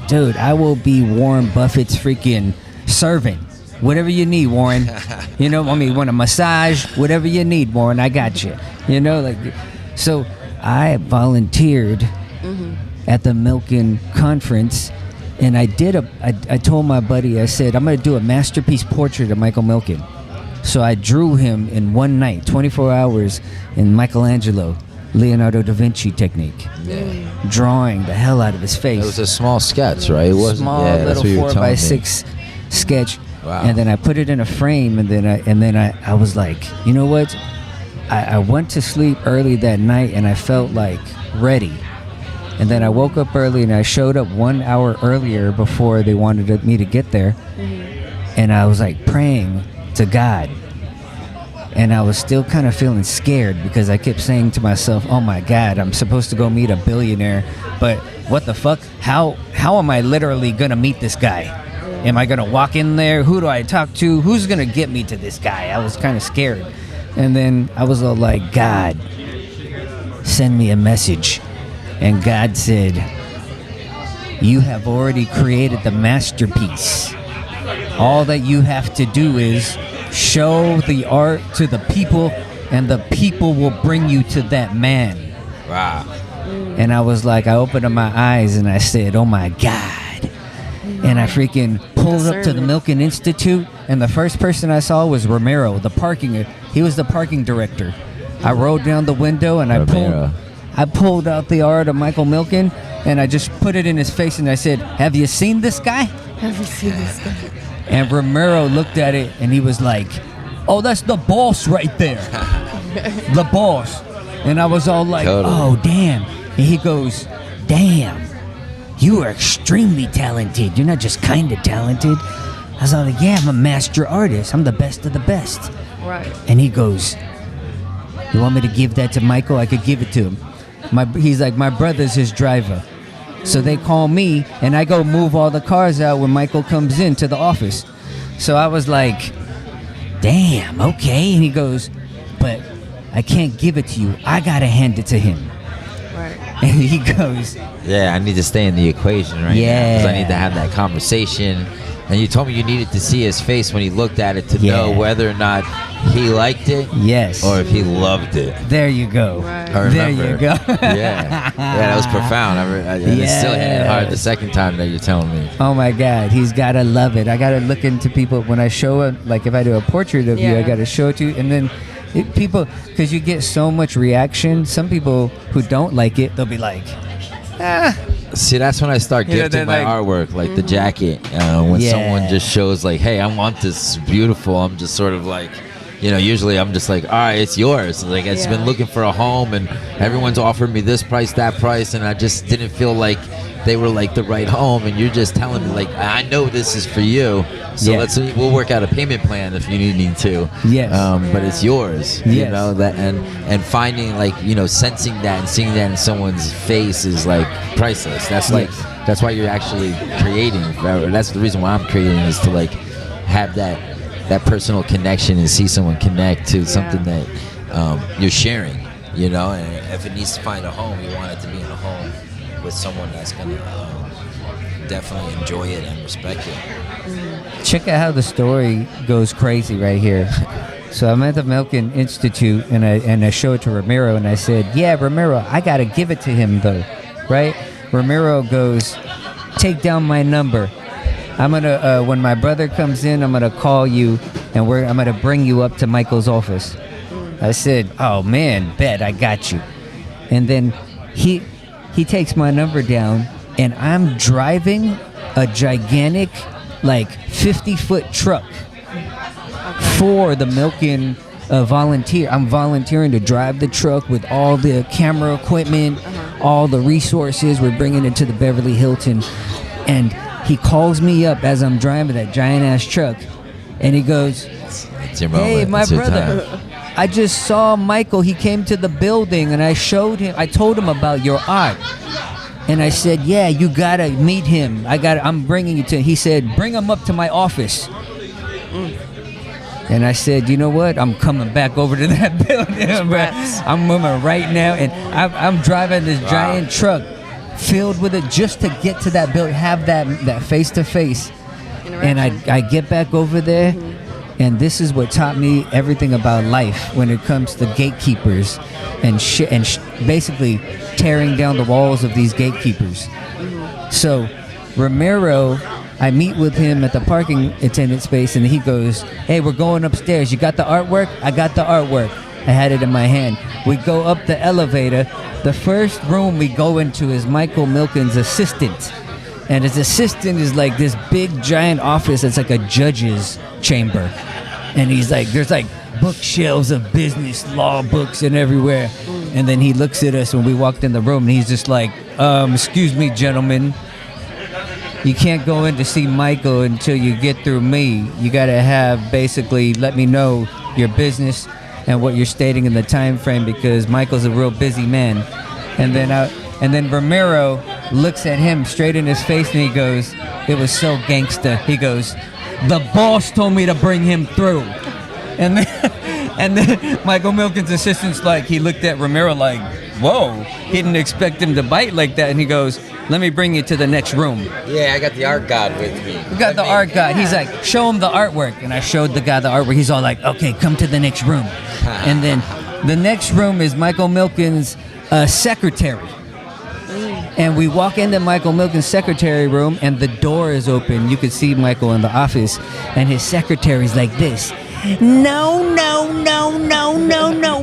Dude, I will be Warren Buffett's freaking servant. Whatever you need, Warren. You know, I mean, want a massage? Whatever you need, Warren, I got you. You know, like, so I volunteered at the Milken conference, and I told my buddy, I said, I'm going to do a masterpiece portrait of Michael Milken. So I drew him in one night, 24 hours, in Michelangelo, Leonardo da Vinci technique. Yeah. Drawing the hell out of his face. It was a small sketch, right? It wasn't Small that's little what you were telling me. 4x6 sketch. Wow. And then I put it in a frame, and then I was like, you know what? I went to sleep early that night, and I felt like ready. And then I woke up early, and I showed up 1 hour earlier before they wanted me to get there. And I was like praying to God. And I was still kind of feeling scared because I kept saying to myself, oh my God, I'm supposed to go meet a billionaire, but what the fuck? How am I literally gonna meet this guy? Am I gonna walk in there? Who do I talk to? Who's gonna get me to this guy? I was kind of scared. And then I was all like, God, send me a message. And God said, you have already created the masterpiece. All that you have to do is show the art to the people, and the people will bring you to that man. Wow. And I was like, I opened up my eyes and I said, oh my God. And I freaking pulled up to the Milken Institute, and the first person I saw was Romero, he was the parking director. I rolled down the window and I pulled out the art of Michael Milken, and I just put it in his face and I said, have you seen this guy? Have you seen this guy? And Romero looked at it and he was like, oh, that's the boss right there. The boss. And I was all like, Totally. oh, damn. And he goes, damn, you are extremely talented. You're not just kind of talented. I was all like, yeah, I'm a master artist. I'm the best of the best. Right. And he goes, you want me to give that to Michael? I could give it to him. He's like, my brother's his driver. So they call me, and I go move all the cars out when Michael comes into the office. So I was like, damn, okay. And he goes, but I can't give it to you. I got to hand it to him. Right. And he goes, Yeah, I need to stay in the equation right now Yeah. because I need to have that conversation. And you told me you needed to see his face when he looked at it to know Yeah. whether or not he liked it yes. or if he loved it. There you go. Right. I There remember. you go. Yeah, that was profound. It's still hitting hard the second time that you're telling me. Oh my God, he's gotta love it. I gotta look into people when I show it. Like if I do a portrait of you, I Yeah. gotta show it to you, and then people, because you get so much reaction. Some people who don't like it, they'll be like, See, that's when I start You know, gifting they're my like- artwork, like the jacket. When Yeah. someone just shows like, hey, I want this beautiful, I'm just sort of like, usually I'm just like, all right, it's yours. Like, it's Yeah. been looking for a home and everyone's offered me this price, that price, and I just didn't feel like they were like the right home. And you're just telling me like, I know this is for you, so Yeah. we'll work out a payment plan if you need me to. Yes. But it's yours. Yes. You know that, and finding like sensing that and seeing that in someone's face is like priceless. That's like Yes. that's why you're actually creating. That's the reason why I'm creating, is to like have that personal connection and see someone connect to something that you're sharing. And if it needs to find a home, you want it to be in a home with someone that's gonna definitely enjoy it and respect it. check out how the story goes crazy right here. So I'm at the Milken Institute, and I show it to Ramiro, and I said, yeah, Ramiro, I got to give it to him, though, right? Ramiro goes, take down my number. I'm going to, when my brother comes in, I'm going to call you, and I'm going to bring you up to Michael's office. I said, oh, man, bet, I got you. And then he takes my number down, and I'm driving a gigantic, like, 50-foot truck for the Milken volunteer. I'm volunteering to drive the truck with all the camera equipment, all the resources. We're bringing it to the Beverly Hilton. And he calls me up as I'm driving that giant-ass truck, and he goes, It's your moment. hey, my It's your brother, time. I just saw Michael. He came to the building, and I told him about your art. And I said, yeah, you gotta meet him. I'm bringing you to him. He said, bring him up to my office. And I said, you know what? I'm coming back over to that building, bro. I'm moving right now, and I'm driving this giant truck filled with it just to get to that building, have that face-to-face. And I get back over there, and this is what taught me everything about life when it comes to gatekeepers and basically tearing down the walls of these gatekeepers. So Ramiro, I meet with him at the parking attendant space, and he goes, hey, we're going upstairs. You got the artwork? I got the artwork. I had it in my hand. We go up the elevator. The first room we go into is Michael Milken's assistant. And his assistant is like this big giant office that's like a judge's chamber. And he's like, there's like bookshelves of business law books and everywhere. And then he looks at us when we walked in the room, and he's just like, excuse me, gentlemen. You can't go in to see Michael until you get through me. You got to have basically let me know your business and what you're stating in the time frame, because Michael's a real busy man. And then Ramiro looks at him straight in his face, and he goes, it was so gangsta. He goes, the boss told me to bring him through. And then Michael Milken's assistant's like, he looked at Ramiro like, whoa, he didn't expect him to bite like that. And he goes, let me bring you to the next room. Yeah, I got the art god with me. We got the art god. He's like, show him the artwork. And I showed the guy the artwork. He's all like, okay, come to the next room. And then the next room is Michael Milken's secretary. And we walk into Michael Milken's secretary room, and the door is open. You can see Michael in the office, and his secretary's like this. No.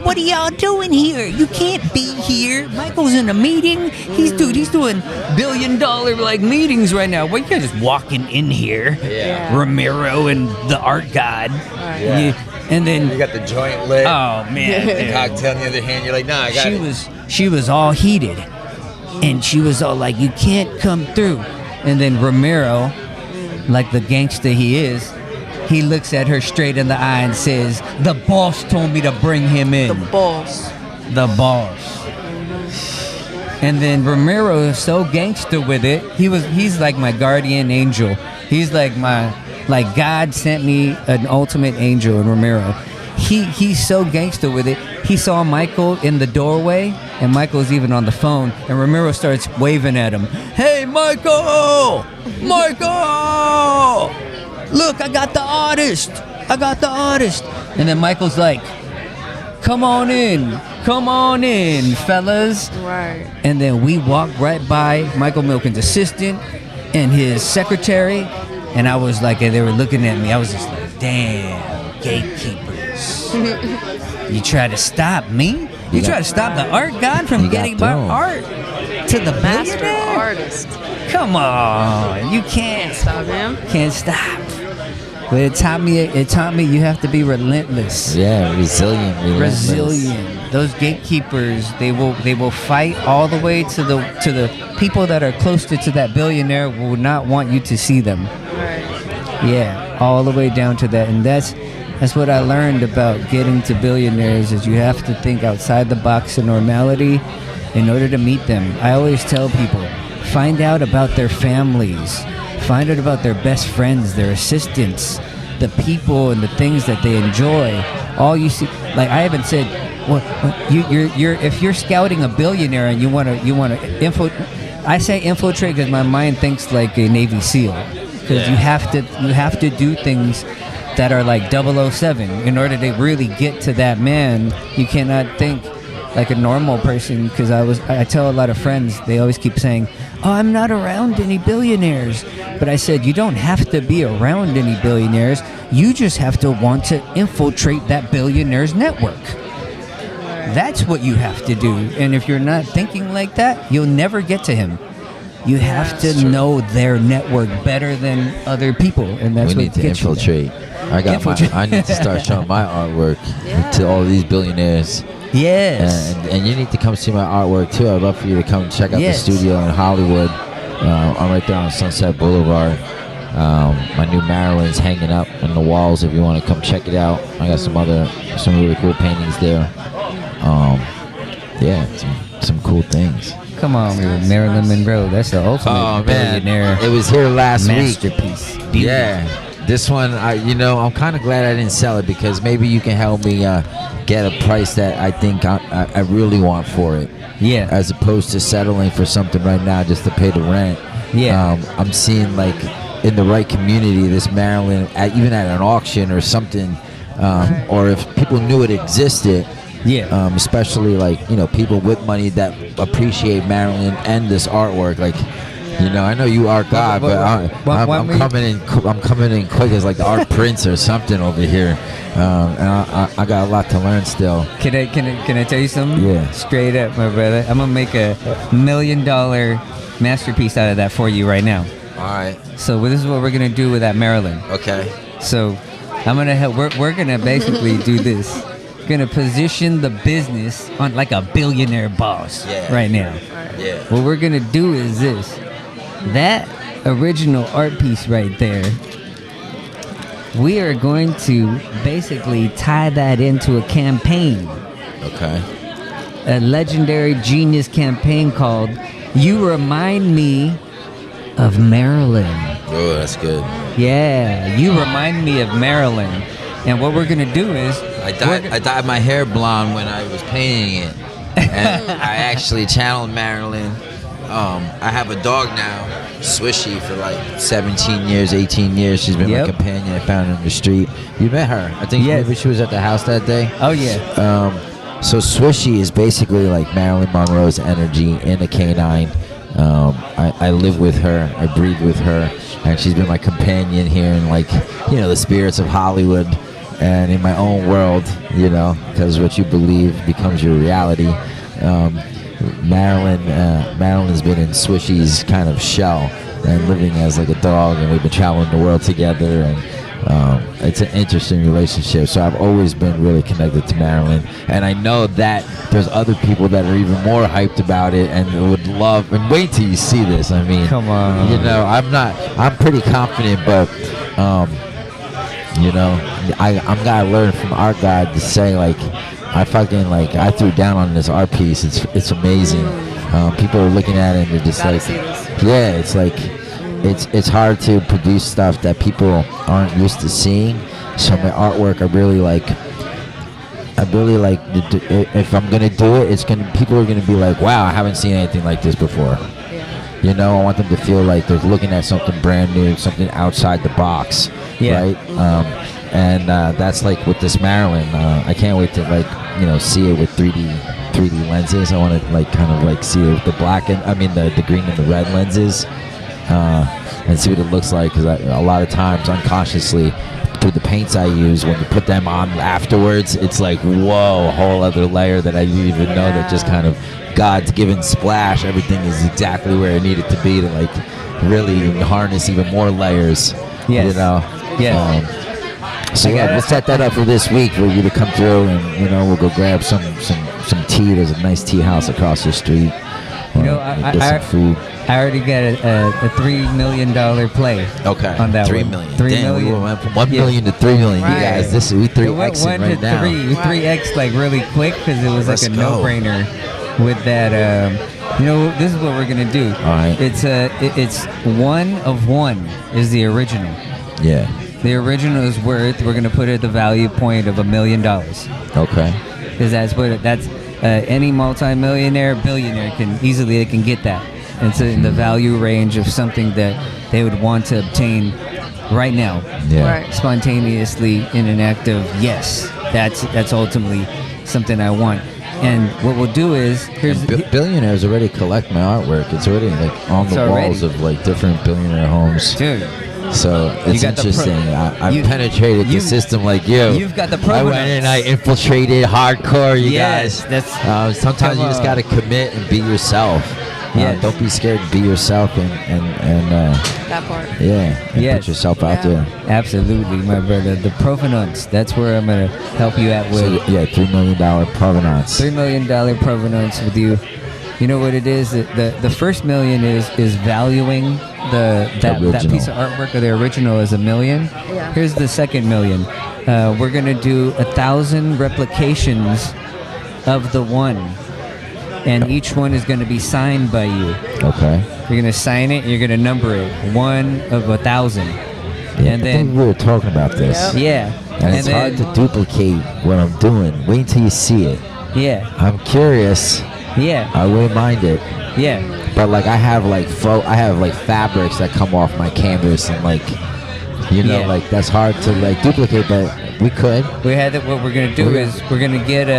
What are y'all doing here? You can't be here. Michael's in a meeting. He's doing $1 billion like meetings right now. Well, you're just walking in here. Yeah. Ramiro and the art god. Yeah. And then You got the joint lit. oh man, The dude. cocktail on the other hand. You're like, nah, I got it. She was all heated, and she was all like, you can't come through. And then Ramiro, like the gangster he is, he looks at her straight in the eye and says, the boss told me to bring him in. The boss. The boss. And then Ramiro is so gangster with it. He's like my guardian angel. He's like God sent me an ultimate angel in Ramiro. He's so gangster with it. He saw Michael in the doorway, and Michael's even on the phone, and Ramiro starts waving at him. Hey, Michael! Michael! Look, I got the artist. And then Michael's like, come on in, fellas. Right. And then we walked right by Michael Milken's assistant and his secretary, and I was like, and they were looking at me. I was just like, damn, gatekeepers. You try to stop me? You try to stop the art god from You got getting my thrown. art to the Master billionaire? artist. Come on, you can't Stop him. Can't stop. But it taught me you have to be relentless. Yeah, resilient. Relentless. Resilient. Those gatekeepers, they will fight all the way to the people that are closer to that billionaire will not want you to see them. Right. Yeah, all the way down to that. And that's what I learned about getting to billionaires is you have to think outside the box of normality in order to meet them. I always tell people, find out about their families. Find out about their best friends, their assistants, the people and the things that they enjoy. All you see, like I haven't said, you're if you're scouting a billionaire and you want to infiltrate. I say infiltrate because my mind thinks like a Navy SEAL, because you have to do things that are like 007. In order to really get to that man, you cannot think like a normal person, because I tell a lot of friends, they always keep saying, oh, I'm not around any billionaires. But I said, you don't have to be around any billionaires. You just have to want to infiltrate that billionaire's network. That's what you have to do. And if you're not thinking like that, you'll never get to him. You have to know their network better than other people, and that's we what need to gets you there. infiltrate. I need to start showing my artwork to all these billionaires. Yes. And you need to come see my artwork too. I'd love for you to come check out the studio in Hollywood. I'm right there on Sunset Boulevard. My new Marilyn's hanging up on the walls if you want to come check it out. I got some really cool paintings there. Some cool things. Come on, Marilyn Monroe. That's the ultimate billionaire. It was here last masterpiece. week. Yeah. This one, I'm kind of glad I didn't sell it, because maybe you can help me get a price that I think I really want for it. Yeah. As opposed to settling for something right now just to pay the rent. Yeah. I'm seeing like in the right community, this Maryland, even at an auction or something, or if people knew it existed. Yeah. Especially like, people with money that appreciate Maryland and this artwork. Like, I know you are God, but I'm coming in quick as like the art prince or something over here, and I got a lot to learn still. Can I tell you something? Yeah. Straight up, my brother. I'm gonna make a $1 million masterpiece out of that for you right now. All right. So this is what we're gonna do with that Maryland. Okay. So I'm gonna help. We're gonna basically do this. Gonna position the business on like a billionaire boss right now. Yeah. What we're gonna do is this. That original art piece right there, we are going to basically tie that into a campaign. Okay. A legendary genius campaign called You Remind Me of Marilyn. Oh, that's good. Yeah, You Remind Me of Marilyn. And what we're going to do is... I dyed my hair blonde when I was painting it. And I actually channeled Marilyn. I have a dog now, Swishy, for like 17 years, 18 years. She's been my companion. I found her in the street. You met her. I think maybe she was at the house that day. Oh, yeah. So Swishy is basically like Marilyn Monroe's energy in a canine. I live with her. I breathe with her. And she's been my companion here in like, the spirits of Hollywood. And in my own world, because what you believe becomes your reality. Marilyn's been in Swishy's kind of shell and living as like a dog, and we've been traveling the world together, and it's an interesting relationship. So I've always been really connected to Marilyn, and I know that there's other people that are even more hyped about it and would love, and wait till you see this. I mean, come on. I'm pretty confident, but I'm gotta learn from our God to say like, I threw down on this art piece. It's amazing. People are looking at it and they're just like, it's like, it's hard to produce stuff that people aren't used to seeing. So my artwork, I really like, if I'm gonna do it, people are gonna be like, wow, I haven't seen anything like this before. I want them to feel like they're looking at something brand new, something outside the box, right? And that's like with this Marilyn. I can't wait to see it with 3D lenses. I want to kind of see it with the black and the green and the red lenses, and see what it looks like. Because a lot of times unconsciously through the paints I use, when you put them on afterwards, it's like, whoa, a whole other layer that I didn't even know, that just kind of God's given splash. Everything is exactly where it needed to be to really harness even more layers. So we'll set that up for this week for you to come through, and we'll go grab some tea. There's a nice tea house across the street. Get some food. I already got a $3 million play. Okay. On that $3 one. million. $3 Damn, million. We went from $1 million to $3 million. Right. You guys, we 3X went right to now. We 3X like really quick because it was Let's like a go. no-brainer with that. This is what we're gonna do. All right. It's one of one is the original. Yeah. The original is worth. We're gonna put it at the value point of $1 million. Okay. Because that's any multi-millionaire, billionaire can get that. It's in the value range of something that they would want to obtain right now. Yeah. Right. Spontaneously in an act of yes, that's ultimately something I want. And what we'll do is Billionaires already collect my artwork. It's already like on the walls of like different billionaire homes. Dude. So it's interesting. I penetrated the system like you. You've got the I went in, I infiltrated hardcore, you guys. That's sometimes you just got to commit and be yourself. Don't be scared to be yourself and that part. Yeah, and put yourself out there. Absolutely, my brother. The provenance, that's where I'm going to help you out with. So, yeah, $3 million provenance. $3 million provenance with you. You know what it is? The first million is valuing that piece of artwork, or the original, is $1 million. Yeah. Here's the second million. We're going to do 1,000 replications of the one. And each one is going to be signed by you. Okay. You're going to sign it. You're going to number it 1 of 1,000. Yeah, and I then think we were talking about this. Yeah. And it's hard to duplicate what I'm doing. Wait until you see it. Yeah. I'm curious. Yeah. I wouldn't mind it. Yeah. But like I have like fabrics that come off my canvas and like, like that's hard to like duplicate, but we could. We had what we're going to do is we're going to get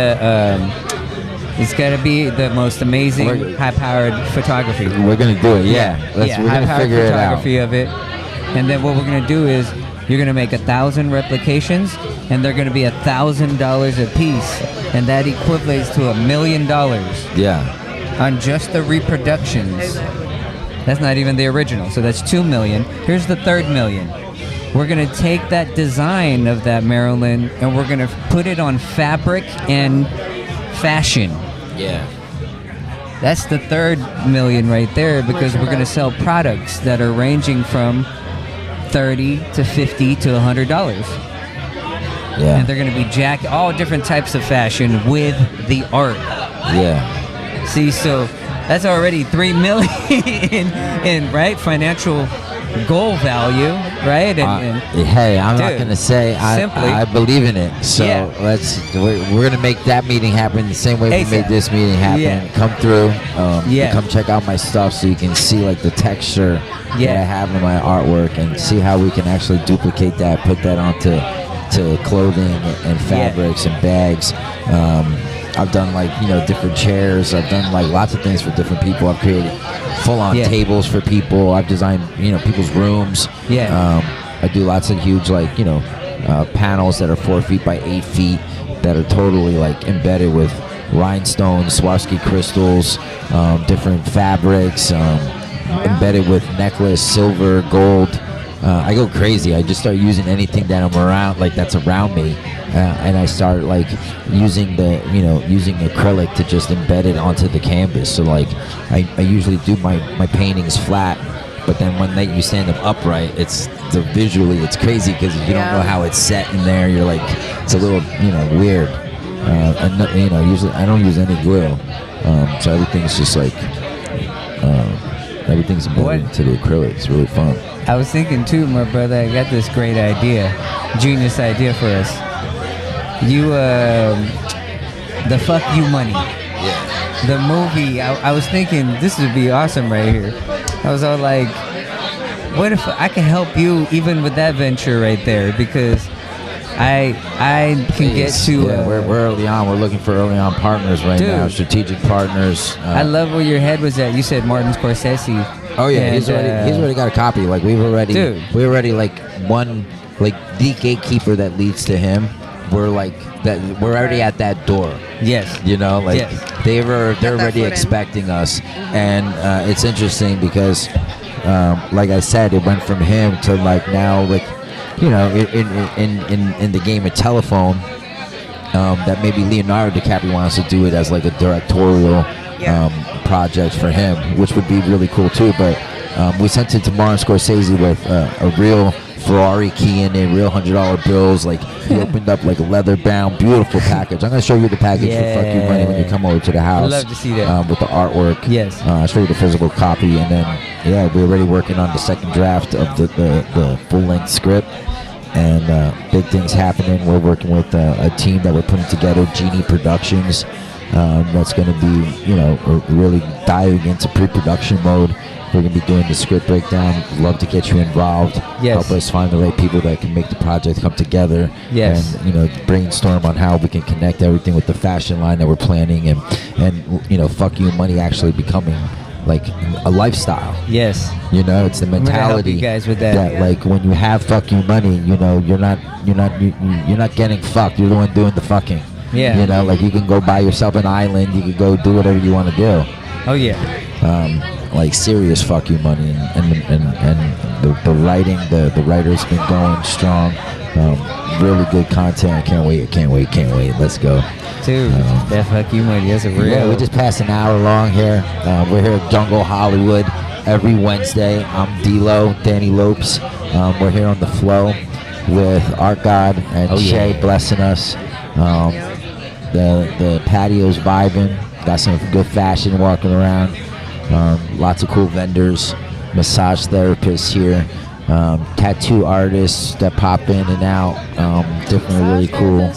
it's got to be the most amazing high-powered photography. We're going to do it, yeah. We're going to figure it out. Photography of it. And then what we're going to do is you're going to make 1,000 replications, and they're going to be $1,000 a piece, and that equates to $1 million. Yeah. On just the reproductions. Exactly. That's not even the original, so that's $2 million. Here's the third million. We're going to take that design of that Marilyn, and we're going to put it on fabric and fashion. Yeah. That's the third million right there, because we're going to sell products that are ranging from $30 to $50 to $100. Yeah. And they're going to be all different types of fashion with the art. Yeah. See, so that's already $3 million in financial goal value, right? Hey, I'm not gonna say I believe in it. So we're gonna make that meeting happen the same way we made this meeting happen. Yeah. Come through, come check out my stuff so you can see like the texture that I have in my artwork, and see how we can actually duplicate that, put that onto clothing and fabrics and bags. I've done different chairs. I've done lots of things for different people. I've created full-on tables for people. I've designed people's rooms. I do lots of huge panels that are 4 feet by 8 feet that are totally embedded with rhinestones, Swarovski crystals, different fabrics, embedded with necklace, silver, gold. I go crazy. I just start using anything that I'm around, that's around me, and I start using using acrylic to just embed it onto the canvas. So I usually do my paintings flat, but then when you stand them upright, visually it's crazy because you don't know how it's set in there. You're it's a little weird. And usually I don't use any glue, so everything's just everything's embedded into the acrylic. It's really fun. I was thinking too, my brother, I got this great idea, genius idea for us. The Fuck You Money. Yeah. The movie, I was thinking this would be awesome right here. I was all like, what if I can help you even with that venture right there? Because I can get to... we're early on. We're looking for early on partners right now, strategic partners. I love where your head was at. You said Martin Scorsese. Oh yeah, he's already got a copy. We already one the gatekeeper that leads to him. We're we're already at that door. Yes. They're already expecting us, and it's interesting because, like I said, it went from him to now in the game of telephone, that maybe Leonardo DiCaprio wants to do it as a directorial project for him, which would be really cool too. But we sent it to Martin Scorsese with a real Ferrari key in it, real $100 bills. He opened up a leather-bound, beautiful package. I'm gonna show you the package for Fuck You Money when you come over to the house. I'd love to see that with the artwork. Yes. I'll show you the physical copy, and then we're already working on the second draft of the full-length script. And big things happening. We're working with a team that we're putting together, Genie Productions. That's going to be, really diving into pre-production mode We're going to be doing the script breakdown. Love to get you involved. Yes. Help us find the right people that can make the project come together. Yes. And, brainstorm on how we can connect everything with the fashion line that we're planning and fuck you money actually becoming like a lifestyle. Yes. It's the I'm gonna help mentality you guys with that. like when you have fuck you money, you're not getting fucked. You're the one doing the fucking. Yeah. Like you can go buy yourself an island. You can go do whatever you want to do. Oh yeah. Like serious fuck you money, and the writing, the writer's been going strong. Really good content. Can't wait. Let's go. Dude, that fuck you money, that's a real. Yeah, we just passed an hour long here. We're here at Jungle Hollywood every Wednesday. I'm D.Lo, Danny Lopes. We're here on the flow with Art God and Shay blessing us. The patio's vibing. Got some good fashion walking around. Lots of cool vendors, massage therapists here, tattoo artists that pop in and out. Definitely really cool.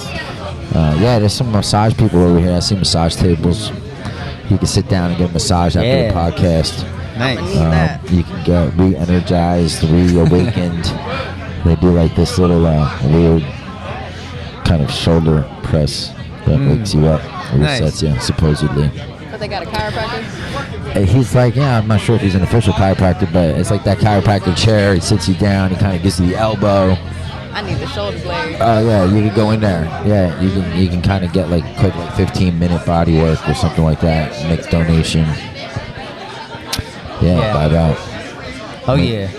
There's some massage people over here. I see massage tables. You can sit down and get a massage after the podcast. Nice. You can get re-energized, reawakened. They do like this little weird kind of shoulder press that wakes you up, resets you, supposedly. But they got a chiropractor? And he's like, I'm not sure if he's an official chiropractor, but it's like that chiropractor chair. He sits you down, he kind of gives you the elbow. I need the shoulder blade. Oh yeah, you can go in there. Yeah, you can kind of get like quick 15-minute body work or something like that. Make a donation. Yeah, $5 out. Oh yeah.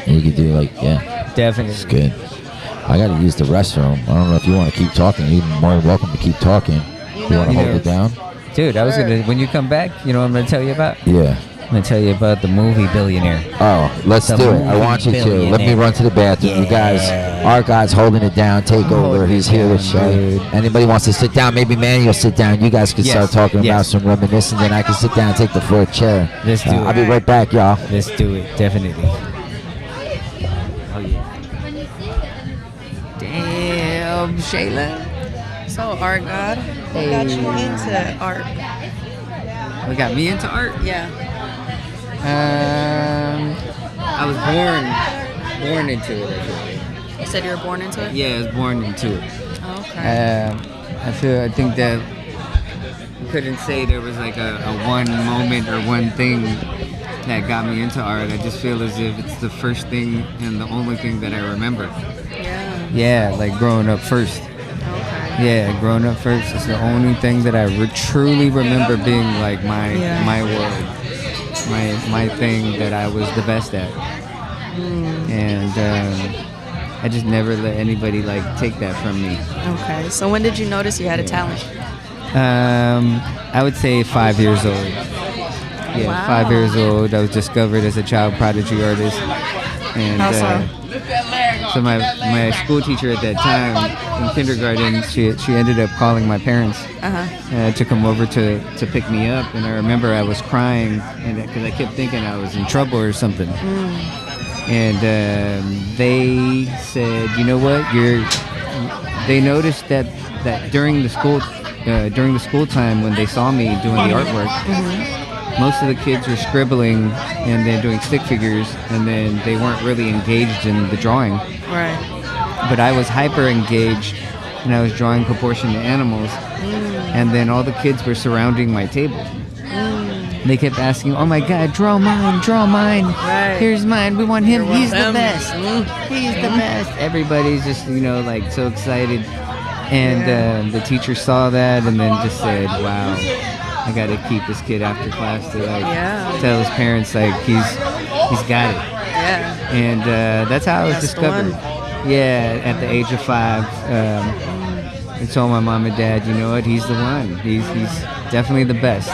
You could do Definitely. it's good. I gotta use the restroom. I don't know if you want to keep talking. You're more than welcome to keep talking. You want to hold it down? Dude, I was gonna. When you come back, you know what I'm gonna tell you about? Yeah. I'm gonna tell you about the movie Billionaire. Oh, let's do it. I want you to. Let me run to the bathroom. You guys, our guy's holding it down. Take over. He's here with Shay. Anybody wants to sit down? Maybe Manny will sit down. You guys can start talking about some reminiscing. Then I can sit down and take the fourth chair. Let's do it. I'll be right back, y'all. Let's do it. Definitely. Oh yeah. Damn, Shayla. So, Art God, what got you into art? What got me into art? Yeah. I was born into it. Actually. You said you were born into it? Yeah, I was born into it. Okay. I think that I couldn't say there was like a one moment or one thing that got me into art. I just feel as if it's the first thing and the only thing that I remember. Yeah. Yeah, like growing up first. Okay. Yeah, growing up first is the only thing that I truly remember being like my world, my thing that I was the best at. And I just never let anybody like take that from me. Okay. So when did you notice you had a talent? I would say 5 years old. Yeah, Wow. 5 years old. I was discovered as a child prodigy artist. And How so? so my school teacher at that time in kindergarten, she ended up calling my parents to come over to pick me up. And I remember I was crying because I kept thinking I was in trouble or something. And they said, you know what? They noticed that during the school time when they saw me doing the artwork, most of the kids were scribbling and then doing stick figures, and then they weren't really engaged in the drawing. Right. But I was hyper engaged, and I was drawing proportionate animals, and then all the kids were surrounding my table. They kept asking, "Oh my God, draw mine, draw mine. Right. Here's mine. We want him. He's the him." best. He's the best." Everybody's just, like so excited. And the teacher saw that and then just said, "Wow, I got to keep this kid after class to tell his parents like he's got it." Yeah. And that's how I was That's the discovered. one. Yeah, at the age of 5. I told my mom and dad, you know what? He's the one. He's definitely the best.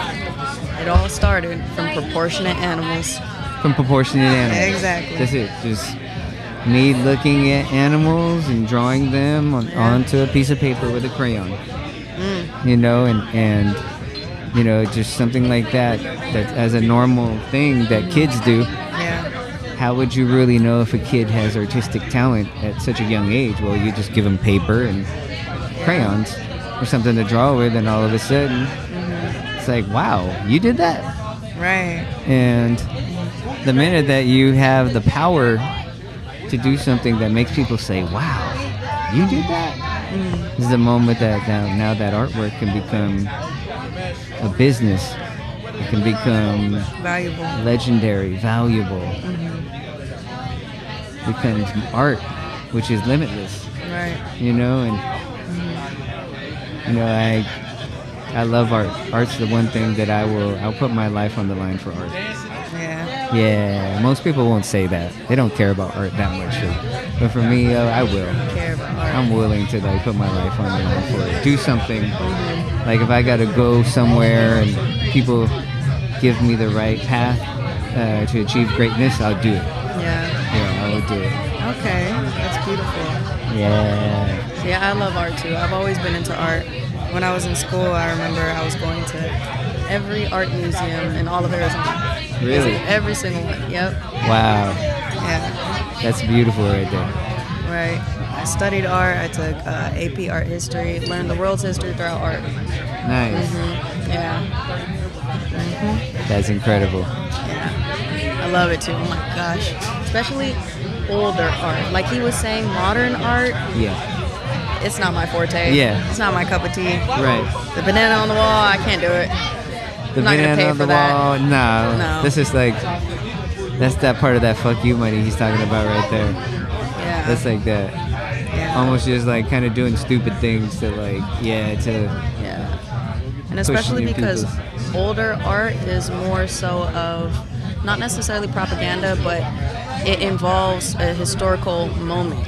It all started from proportionate animals. From proportionate animals. Exactly. That's it. Just me looking at animals and drawing them onto a piece of paper with a crayon. And just something like that as a normal thing that kids do. Yeah. How would you really know if a kid has artistic talent at such a young age? Well, you just give them paper and crayons or something to draw with, and all of a sudden it's like, wow, you did that. Right. And the minute that you have the power to do something that makes people say, wow, you did that? This is the moment that now that artwork can become a business. It can become Valuable. legendary, valuable. Becomes art, which is limitless. Right. You know, and you know, I love art. Art's the one thing that I'll put my life on the line for art. Yeah. Yeah, most people won't say that. They don't care about art that much. But for me, I will. Care about art. I'm willing to like put my life on the line for it. Do something. Like if I gotta go somewhere and people give me the right path to achieve greatness, I'll do it. Yeah. Yeah, I will do it. Okay. That's beautiful. Yeah. Yeah, I love art too. I've always been into art. When I was in school, I remember I was going to every art museum in all of Arizona. Really? Every single one. Yep. Wow. Yeah. That's beautiful right there. Right. I studied art. I took AP art history. Learned the world's history throughout art. Nice. Yeah. That's incredible. Yeah. I love it too. Oh my gosh. Especially older art. Like he was saying, modern art. Yeah. It's not my forte. Yeah. It's not my cup of tea. Right. The banana on the wall, I can't do it. The I'm not gonna banana pay on the for that. wall. No. No. This is like that's that part of that fuck you money he's talking about right there. Yeah. That's like that. Yeah. Almost just like kind of doing stupid things to like to Yeah. And especially Pushing because people's- older art is more so of not necessarily propaganda, but it involves a historical moment.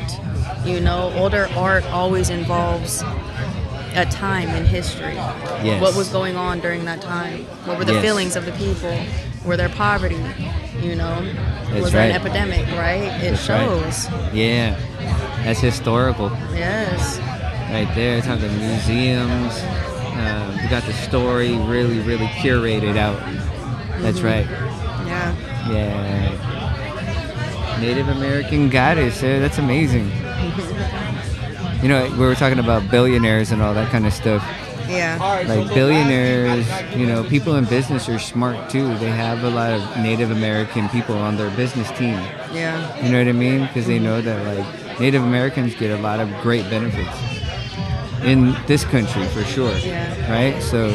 You know, older art always involves a time in history. Yes. What was going on during that time? What were the Yes. feelings of the people? Were there poverty? You know, That's was there an right. epidemic? Right? It That's right. shows. Yeah. That's historical Yes. right there. Talking museums. We got the story really, really curated out. That's right. Yeah. Yeah. Native American goddess. That's amazing. You know, we were talking about billionaires and all that kind of stuff. Yeah. Like billionaires, you know, people in business are smart too. They have a lot of Native American people on their business team. Yeah. You know what I mean? Because they know that like Native Americans get a lot of great benefits in this country for sure. Yeah. Right? So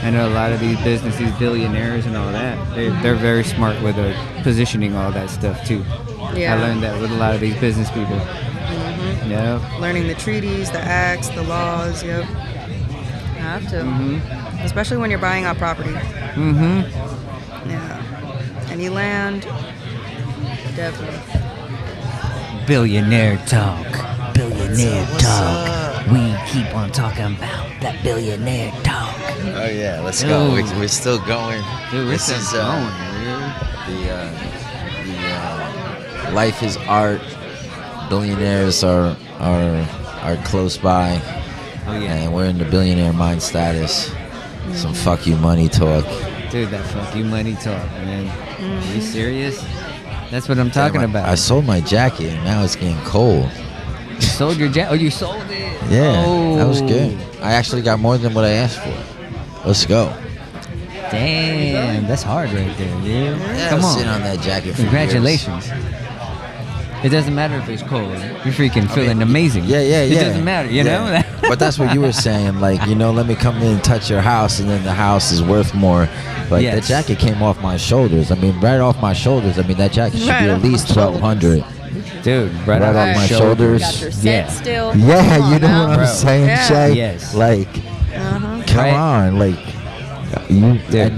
I know a lot of these billionaires and all that, they're very smart with positioning all that stuff too. Yeah. I learned that with a lot of these business people. Yeah. Learning the treaties, the acts, the laws. Yep. Have to. Especially when you're buying out property. Yeah. Any land. Definitely. Billionaire talk. Billionaire talk. We keep on talking about that billionaire talk. Oh yeah, let's go. Dude. We're still going. Dude, This we're is still going, the life is art. Billionaires are close by, Oh yeah. and we're in the billionaire mind status. Some fuck you money talk. Dude, that fuck you money talk, man. Are you serious? That's what I'm talking Damn, about. I sold my jacket, and now it's getting cold. You sold your jacket? Oh, you sold it? Yeah, Oh. that was good. I actually got more than what I asked for. Let's go. Damn, that's hard right there, dude. Yeah, Come I was on. sitting on that jacket for Congratulations. It doesn't matter if it's cold. You're freaking feeling amazing. Yeah. It doesn't matter, you know? But that's what you were saying, like, you know, let me come in and touch your house, and then the house is worth more. But Yes. the jacket came off my shoulders. I mean, right off my shoulders. I mean, that jacket should Right be off at my least shoulders. $1,200. Dude, Right off off my shoulders. Got your set Yeah. still. Yeah, Come on you know now. what I'm Bro. saying, Yeah. Shay? Yes. Like, come Right. on, like, you, and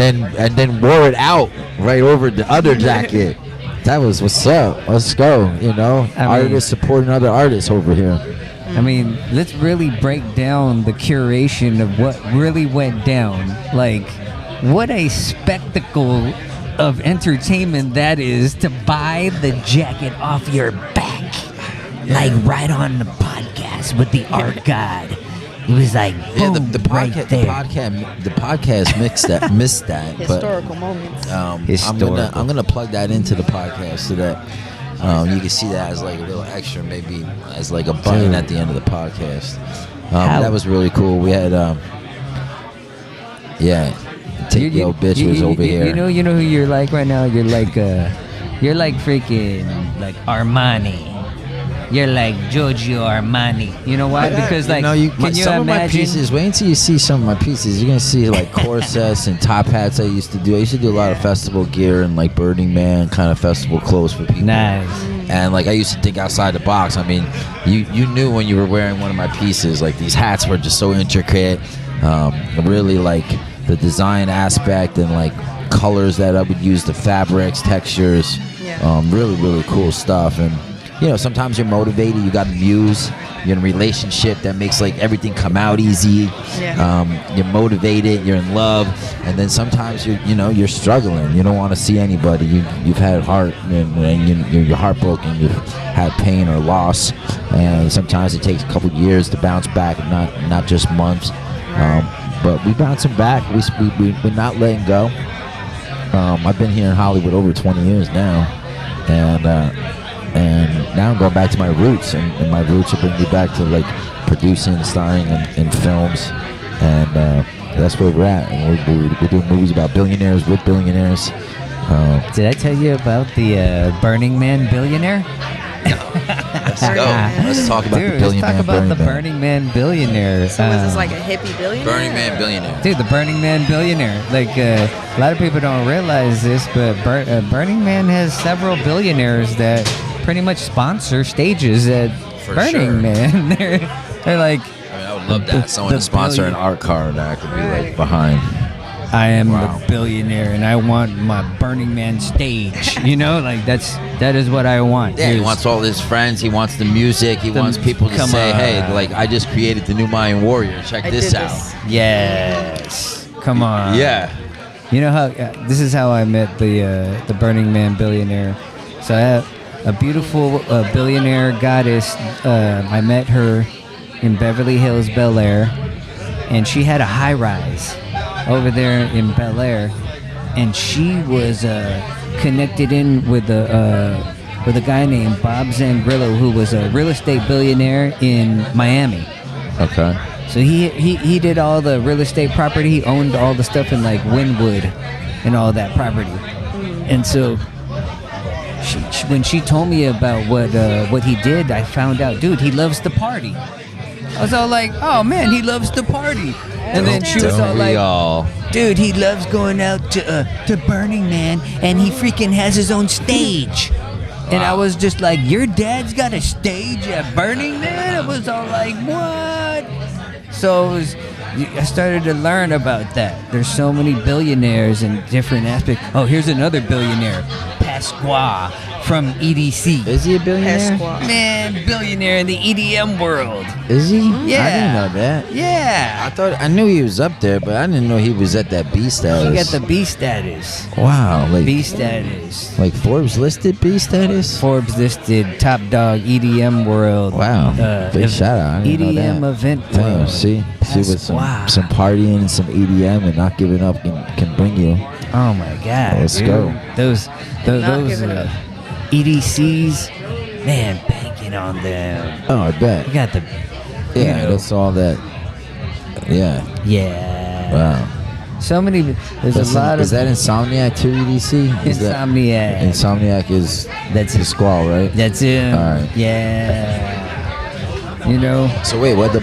then wore it out right over the other jacket. That was what's up. Let's go. You know, I mean- artists supporting other artists over here. I mean, let's really break down the curation of what really went down. Like, what a spectacle of entertainment that is to buy the jacket off your back. Like, right on the podcast with the art god. It was like, Yeah, boom, the right podcast, there. the podcast missed that. But Historical moments. Historical. I'm gonna plug that into the podcast so that you can see that as like a little extra, maybe as like a button at the end of the podcast. How- That was really cool. We had Take your bitches over here. You know who you're like right now. You're like freaking like Armani. You're like Giorgio Armani. You know why? Because like, can you some imagine? of my pieces, wait until you see some of my pieces. You're gonna see like corsets and top hats I used to do. I used to do a lot of festival gear and like Burning Man kind of festival clothes for people. Nice. And like I used to think outside the box. I mean, you knew when you were wearing one of my pieces. Like these hats were just so intricate. Really like the design aspect and like colors that I would use, the fabrics, textures. Really cool stuff. And you know, sometimes you're motivated, you got a muse, you're in a relationship that makes like everything come out easy. You're motivated, you're in love, and then sometimes you're struggling. You don't want to see anybody. You've had heart and you're heartbroken. You've had pain or loss, and sometimes it takes a couple years to bounce back, not just months. But we bouncing back. We're not letting go. I've been here in Hollywood over 20 years now, and now I'm going back to my roots, and my roots will bring me back to like producing, starring in films, and that's where we're at. And we're doing movies about billionaires with billionaires. Did I tell you about the Burning Man Billionaire? Let's go. Let's talk about the Let's talk about the Burning Man Billionaire. So is this like a hippie billionaire? Burning Man Billionaire. Dude, the Burning Man Billionaire. Like, a lot of people don't realize this, but Burning Man has several billionaires that pretty much sponsor stages at For Burning sure. Man. They're like, I mean, I would love that. Someone to sponsor an art car that I could be like behind. I am Wow. the billionaire, and I want my Burning Man stage. You know, like that is what I want. Yeah, he Here's- wants all his friends. He wants the music. He The- wants people to come say, on. "Hey, like I just created the new Mayan warrior. Check I this did out." this. Yes, come on. Yeah. You know how this is how I met the Burning Man Billionaire. So I have a beautiful billionaire goddess. I met her in Beverly Hills, Bel Air, and she had a high rise over there in Bel Air, and she was connected in with a guy named Bob Zangrillo, who was a real estate billionaire in Miami. Okay. So he did all the real estate property. He owned all the stuff in like Wynwood and all that property. And so when she told me about what he did, I found out, dude, he loves to party. I was all like, oh man, he loves to party. And then she was all like, dude, he loves going out to Burning Man, and he freaking has his own stage. And I was just like, your dad's got a stage at Burning Man? I was all like, what? So I started to learn about that. There's so many billionaires in different aspects. Oh, here's another billionaire, Pasqua from EDC. Is he a billionaire? Pasqua. Man, billionaire in the EDM world. Is he? Yeah. I didn't know that. Yeah. I knew he was up there, but I didn't know he was at that B status. He got the B status. Wow, like B status. like Forbes listed B status. Forbes listed top dog EDM world. Wow, big ev- shout out. I didn't know EDM that. event Damn, world. see with Wow. some partying and some EDM and not giving up can bring you. Oh my God! Let's dude. go. Those Not giving up. EDCs, man, banking on them. Oh, I bet. You got the Yeah, know. that's all that. Yeah. yeah. Wow. So many. There's That's a lot is of that Insomniac too? EDC? Is that- Insomniac. Insomniac is That's the it. Squall, right? That's it. All right. Yeah. You know. So wait, what the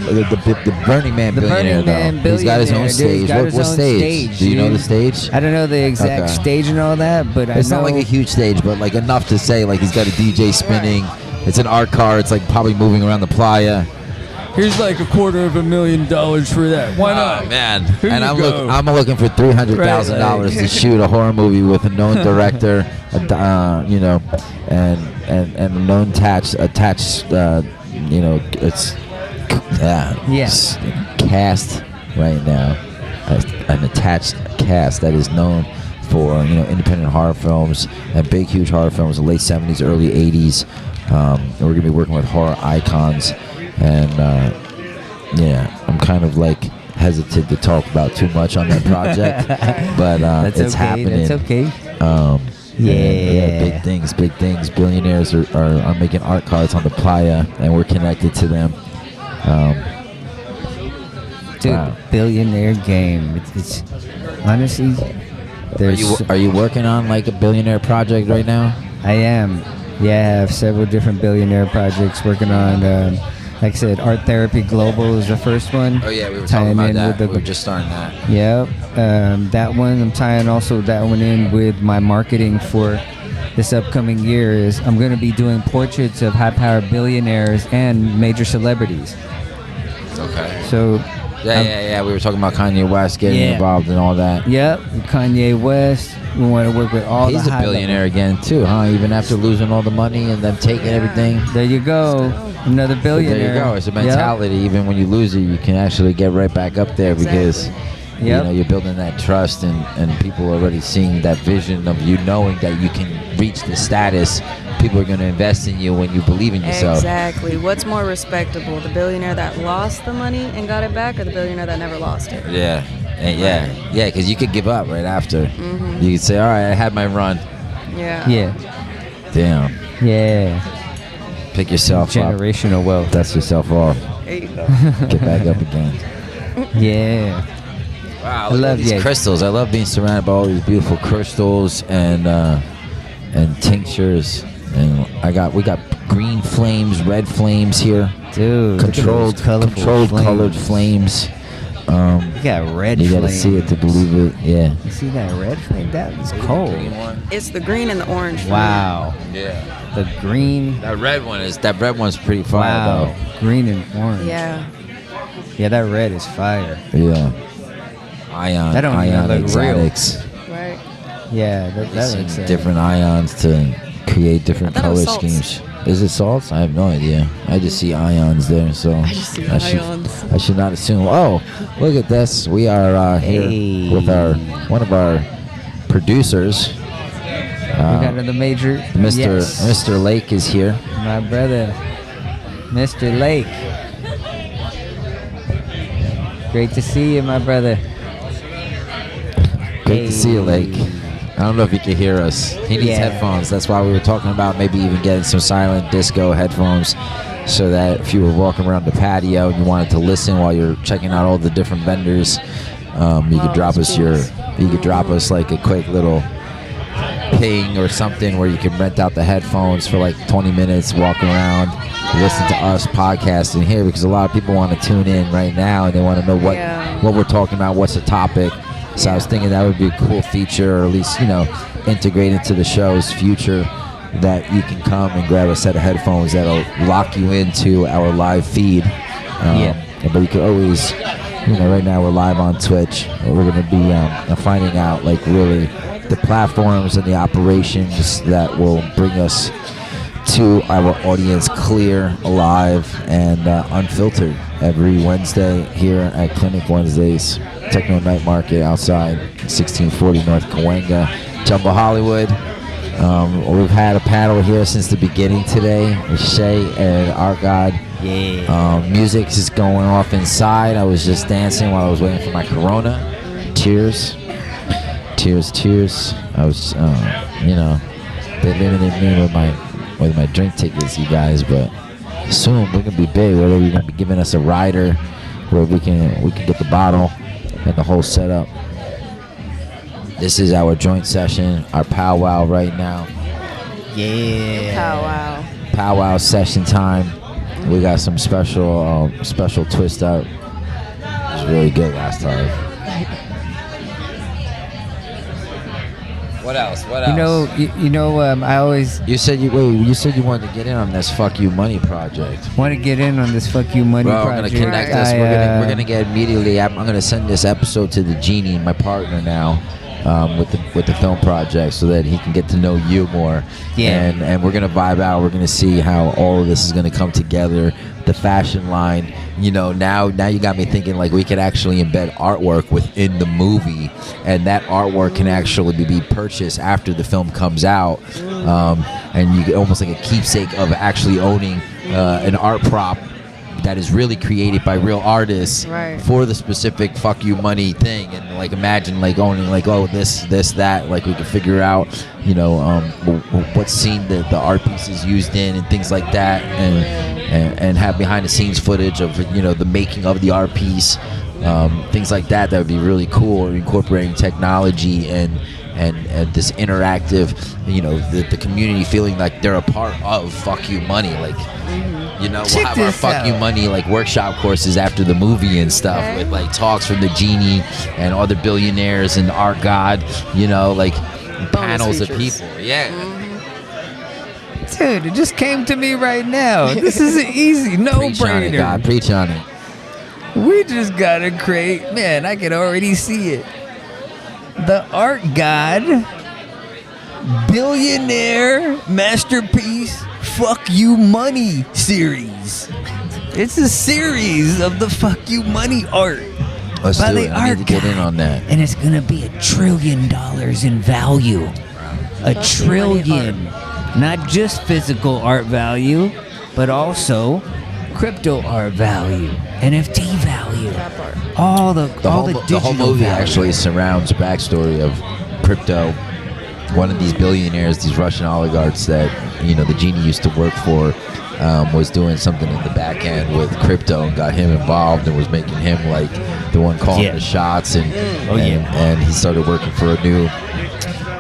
Burning Man The billionaire Burning Man though? He's got his own billionaire, dude. He's stage. got What, his what own stage? stage, Do you know dude. the stage? I don't know the exact Okay. stage and all that, but It's I know. not like a huge stage, but like enough to say like he's got a DJ spinning. It's an art car. It's like probably moving around the playa. Here's like $250,000 for that. Why Oh man! Here And you go. I'm looking for $300,000 to shoot a horror movie with a known director, you know, and a known attached, you know, it's Yes. cast right now, an attached cast that is known for independent horror films and big huge horror films in the late 70s, early 80s. We're gonna be working with horror icons, and I'm kind of like hesitant to talk about too much on that project, but That's it's okay. happening. That's okay. Yeah, big things. Billionaires are making art cards on the playa, and we're connected to them. Dude, Wow. Billionaire game. It's honestly, Are you working on like a billionaire project right now? I am. Yeah, I have several different Billionaire projects working on. Like I said, Art Therapy Global is the first one. Oh yeah, we were Tying talking about in that. with the- We were just starting that. Yep. That one, I'm tying also that one in with my marketing for this upcoming year. Is I'm going to be doing portraits of high-powered billionaires and major celebrities. Okay. So, Yeah. We were talking about Kanye West getting Yeah. involved and all that. yep, Kanye West. We want to work with all He's the a high billionaire again too, huh? Even after losing all the money and them taking everything. There you go. Another billionaire. There you go. It's a Yep. mentality. Even when you lose it, you can actually get right back up there because Exactly. Yep. you're building that trust and people are already seeing that vision of you knowing that you can reach the status. People are going to invest in you when you believe in yourself. Exactly. What's more respectable, the billionaire that lost the money and got it back, or the billionaire that never lost it? Yeah. And yeah, because you could give up right after. You could say, all right, I had my run. Yeah. Yeah. Damn. Yeah. Pick yourself up. Generational wealth. Dust yourself off. There you go. Get back up again. Yeah. Wow, I love these yeah. crystals. I love being surrounded by all these beautiful crystals and tinctures. And we got green flames, red flames here. Dude. look at those Controlled flames. colored flames. You got red You flame. gotta see it to believe it. Yeah. You see that red flame? That is cold. It's the green and the orange. for me. Wow. Yeah. The green. That red one's pretty fire Wow. Green and orange. Yeah. Yeah, that red is fire. though. Yeah. That don't even Ion look real. exotics. Right. Yeah, that Using looks different ions to create different I thought it was color salts. schemes. Is it salts? I have no idea. I just see ions there, so I just see ions. I should not assume. Oh, look at this! We are here Hey. with one of our producers. We got another major. Mr. Yes. Mr. Lake is here. My brother, Mr. Lake. Great to see you, my brother. Great to see you, Hey. Lake. I don't know if you can hear us. He needs Yeah. headphones. That's why we were talking about maybe even getting some silent disco headphones, so that if you were walking around the patio and you wanted to listen while you're checking out all the different vendors, you could drop us like a quick little ping or something where you can rent out the headphones for like 20 minutes, walk around, listen to us podcasting here, because a lot of people want to tune in right now and they want to know what we're talking about, what's the topic. So I was thinking that would be a cool feature, or at least, integrate into the show's future, that you can come and grab a set of headphones that'll lock you into our live feed. But you can always, right now we're live on Twitch. We're going to be finding out, like, really the platforms and the operations that will bring us to our audience clear, alive, and unfiltered every Wednesday here at Clinic Wednesdays, Techno Night Market outside 1640 North Cahuenga, Jumbo Hollywood. We've had a panel here since the beginning today with Shay and our God. Yeah. Music is going off inside. I was just dancing while I was waiting for my Corona. Cheers. Cheers. I was, they limited me with my drink tickets, you guys, but soon we're gonna be big. We're gonna be giving us a rider where we can get the bottle and the whole setup. This is our joint session, our powwow right now. Yeah. Powwow session time. We got some special twist up. It was really good last time. What else? I always You said you wanted to get in on this Fuck You Money project. want to get in on this fuck you money Bro, we're gonna project. connect us. We're gonna get immediately. I'm gonna send this episode to the Genie, my partner now, with the film project, so that he can get to know you more. Yeah. And we're gonna vibe out. We're gonna see how all of this is gonna come together. The fashion line. Now you got me thinking, like, we could actually embed artwork within the movie, and that artwork can actually be purchased after the film comes out, and you get almost like a keepsake of actually owning an art prop that is really created by real artists for the specific Fuck You Money thing. And like, imagine like owning like, oh, this that, like, we could figure out what scene the art piece is used in and things like that, and have behind the scenes footage of the making of the art piece, things like that would be really cool, incorporating technology and this interactive, the community feeling like they're a part of Fuck You Money. Like, we'll have our Fuck You Money like workshop courses after the movie and stuff with like talks from the genie and other billionaires and our God, like panels of people. Yeah. Dude, it just came to me right now. This is an easy Preach on it, no-brainer. God. Preach on it. We just gotta create, man, I can already see it. The Art God Billionaire Masterpiece Fuck You Money series. It's a series of the Fuck You Money art. Let's by do the it. I Art need to get God. in on that. And it's gonna be $1 trillion in value. A Fuck You Money trillion. Not just physical art value, but also crypto art value, NFT value. That part. All the The digital whole movie value. actually surrounds a backstory of crypto. One of these billionaires, these Russian oligarchs that the genie used to work for, was doing something in the back end with crypto and got him involved and was making him like the one calling the shots and he started working for a new.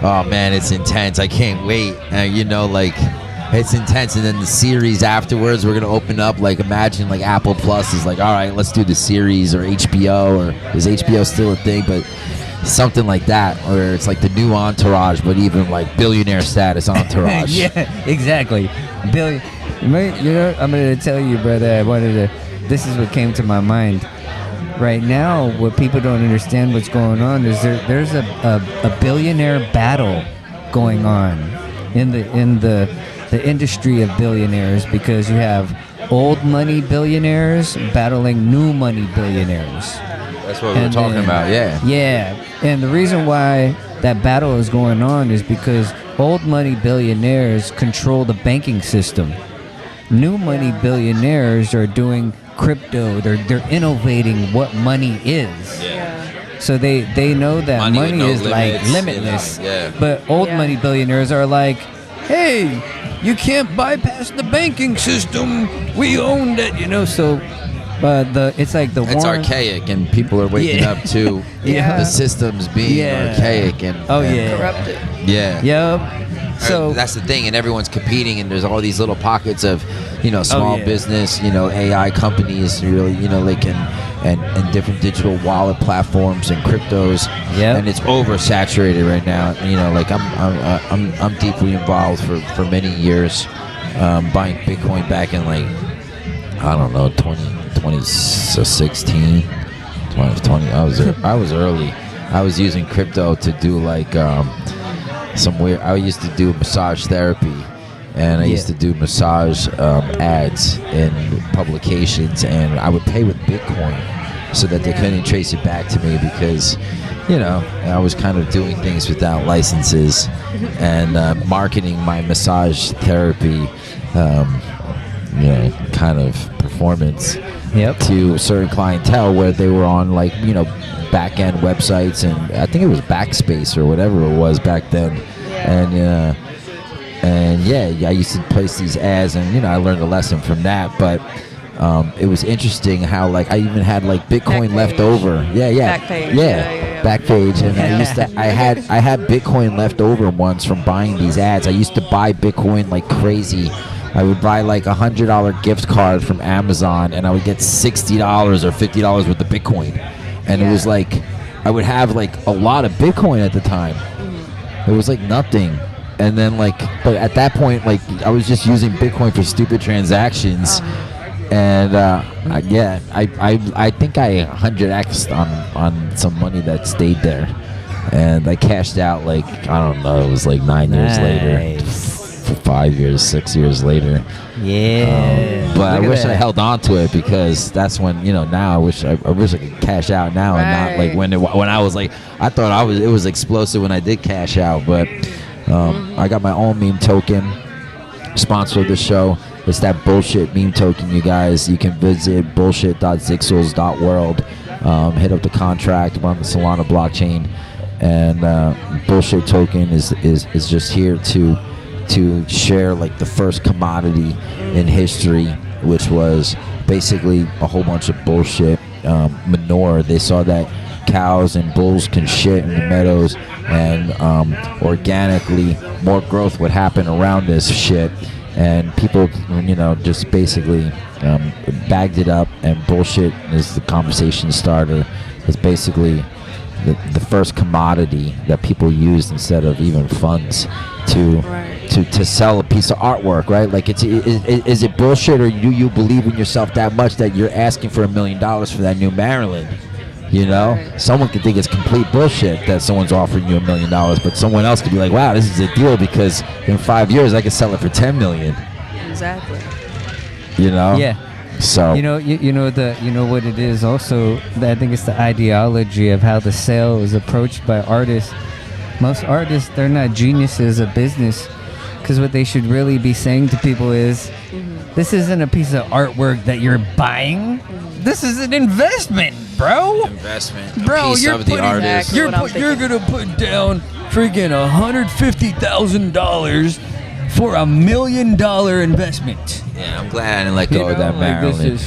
Oh man, it's intense. I can't wait. It's intense. And then the series afterwards, we're gonna open up like, imagine like Apple Plus is like, all right, let's do the series, or HBO, or is HBO still a thing? But something like that, or it's like the new Entourage, but even like billionaire status Entourage. Yeah, exactly. Billion. I'm gonna tell you, brother. This is what came to my mind. Right now, what people don't understand what's going on is there's a billionaire battle going on in the industry of billionaires, because you have old money billionaires battling new money billionaires. That's what we're talking about. Yeah. Yeah, and the reason why that battle is going on is because old money billionaires control the banking system. New money billionaires are doing crypto. They're innovating what money is. Yeah. So they know that Money with money no is like limits, limitless. Yeah. But old Yeah. money billionaires are like, hey, you can't bypass the banking system. We own it, So, it's like the It's Warren. archaic, and people are waking Yeah. up to Yeah. the systems being archaic and Corrupted. yeah. Yep. So that's the thing, and everyone's competing, and there's all these little pockets of, small yeah. business, AI companies, really, and different digital wallet platforms and cryptos, Yep. and it's oversaturated right now. I'm deeply involved for many years, buying Bitcoin back in like, I don't know, 2016, 2020. I was early. I was using crypto to do like I used to do massage therapy, and I used to do massage ads in publications, and I would pay with Bitcoin so that they couldn't trace it back to me, because I was kind of doing things without licenses and marketing my massage therapy kind of performance to a certain clientele, where they were on like back end websites, and I think it was Backspace or whatever it was back then. And I used to place these ads, and I learned a lesson from that. But it was interesting how like I even had like Bitcoin Backpage. left over. Backpage. Yeah. Backpage, and I had Bitcoin left over once from buying these ads. I used to buy Bitcoin like crazy. I would buy like $100 gift card from Amazon, and I would get $60 or $50 worth of Bitcoin. And it was like, I would have like a lot of Bitcoin at the time. It was like nothing. And then like, but at that point, like I was just using Bitcoin for stupid transactions. And I think I 100x'd on some money that stayed there. And I cashed out like, I don't know, it was like 9 years later. 5 years, 6 years later. Yeah. But I Look at wish I that. held on to it, because that's when now I wish I could cash out now, and not like when I was like, I thought it was explosive when I did cash out. But I got my own meme token, sponsor of the show. It's that bullshit meme token, you guys. You can visit bullshit.zixels.world, hit up the contract, we're on the Solana blockchain, and bullshit token is just here to share like the first commodity in history, which was basically a whole bunch of bullshit manure. They saw that cows and bulls can shit in the meadows, and organically more growth would happen around this shit. And people, just basically bagged it up, and bullshit is the conversation starter. It's basically the first commodity that people used instead of even funds to sell a piece of artwork, right? Like, is it bullshit, or do you believe in yourself that much that you're asking for $1 million for that new Maryland? Someone could think it's complete bullshit that someone's offering you $1 million, but someone else could be like, wow, this is a deal because in 5 years I could sell it for $10 million. Exactly. Yeah. So you know what it is also. I think it's the ideology of how the sale is approached by artists. Most artists, they're not geniuses of business, because what they should really be saying to people is, this isn't a piece of artwork that you're buying. This is an investment, bro. Bro, piece you're of the artist. Exactly You're gonna put down freaking $150,000 for $1 million investment. Yeah, I'm glad I didn't let go of that Maryland.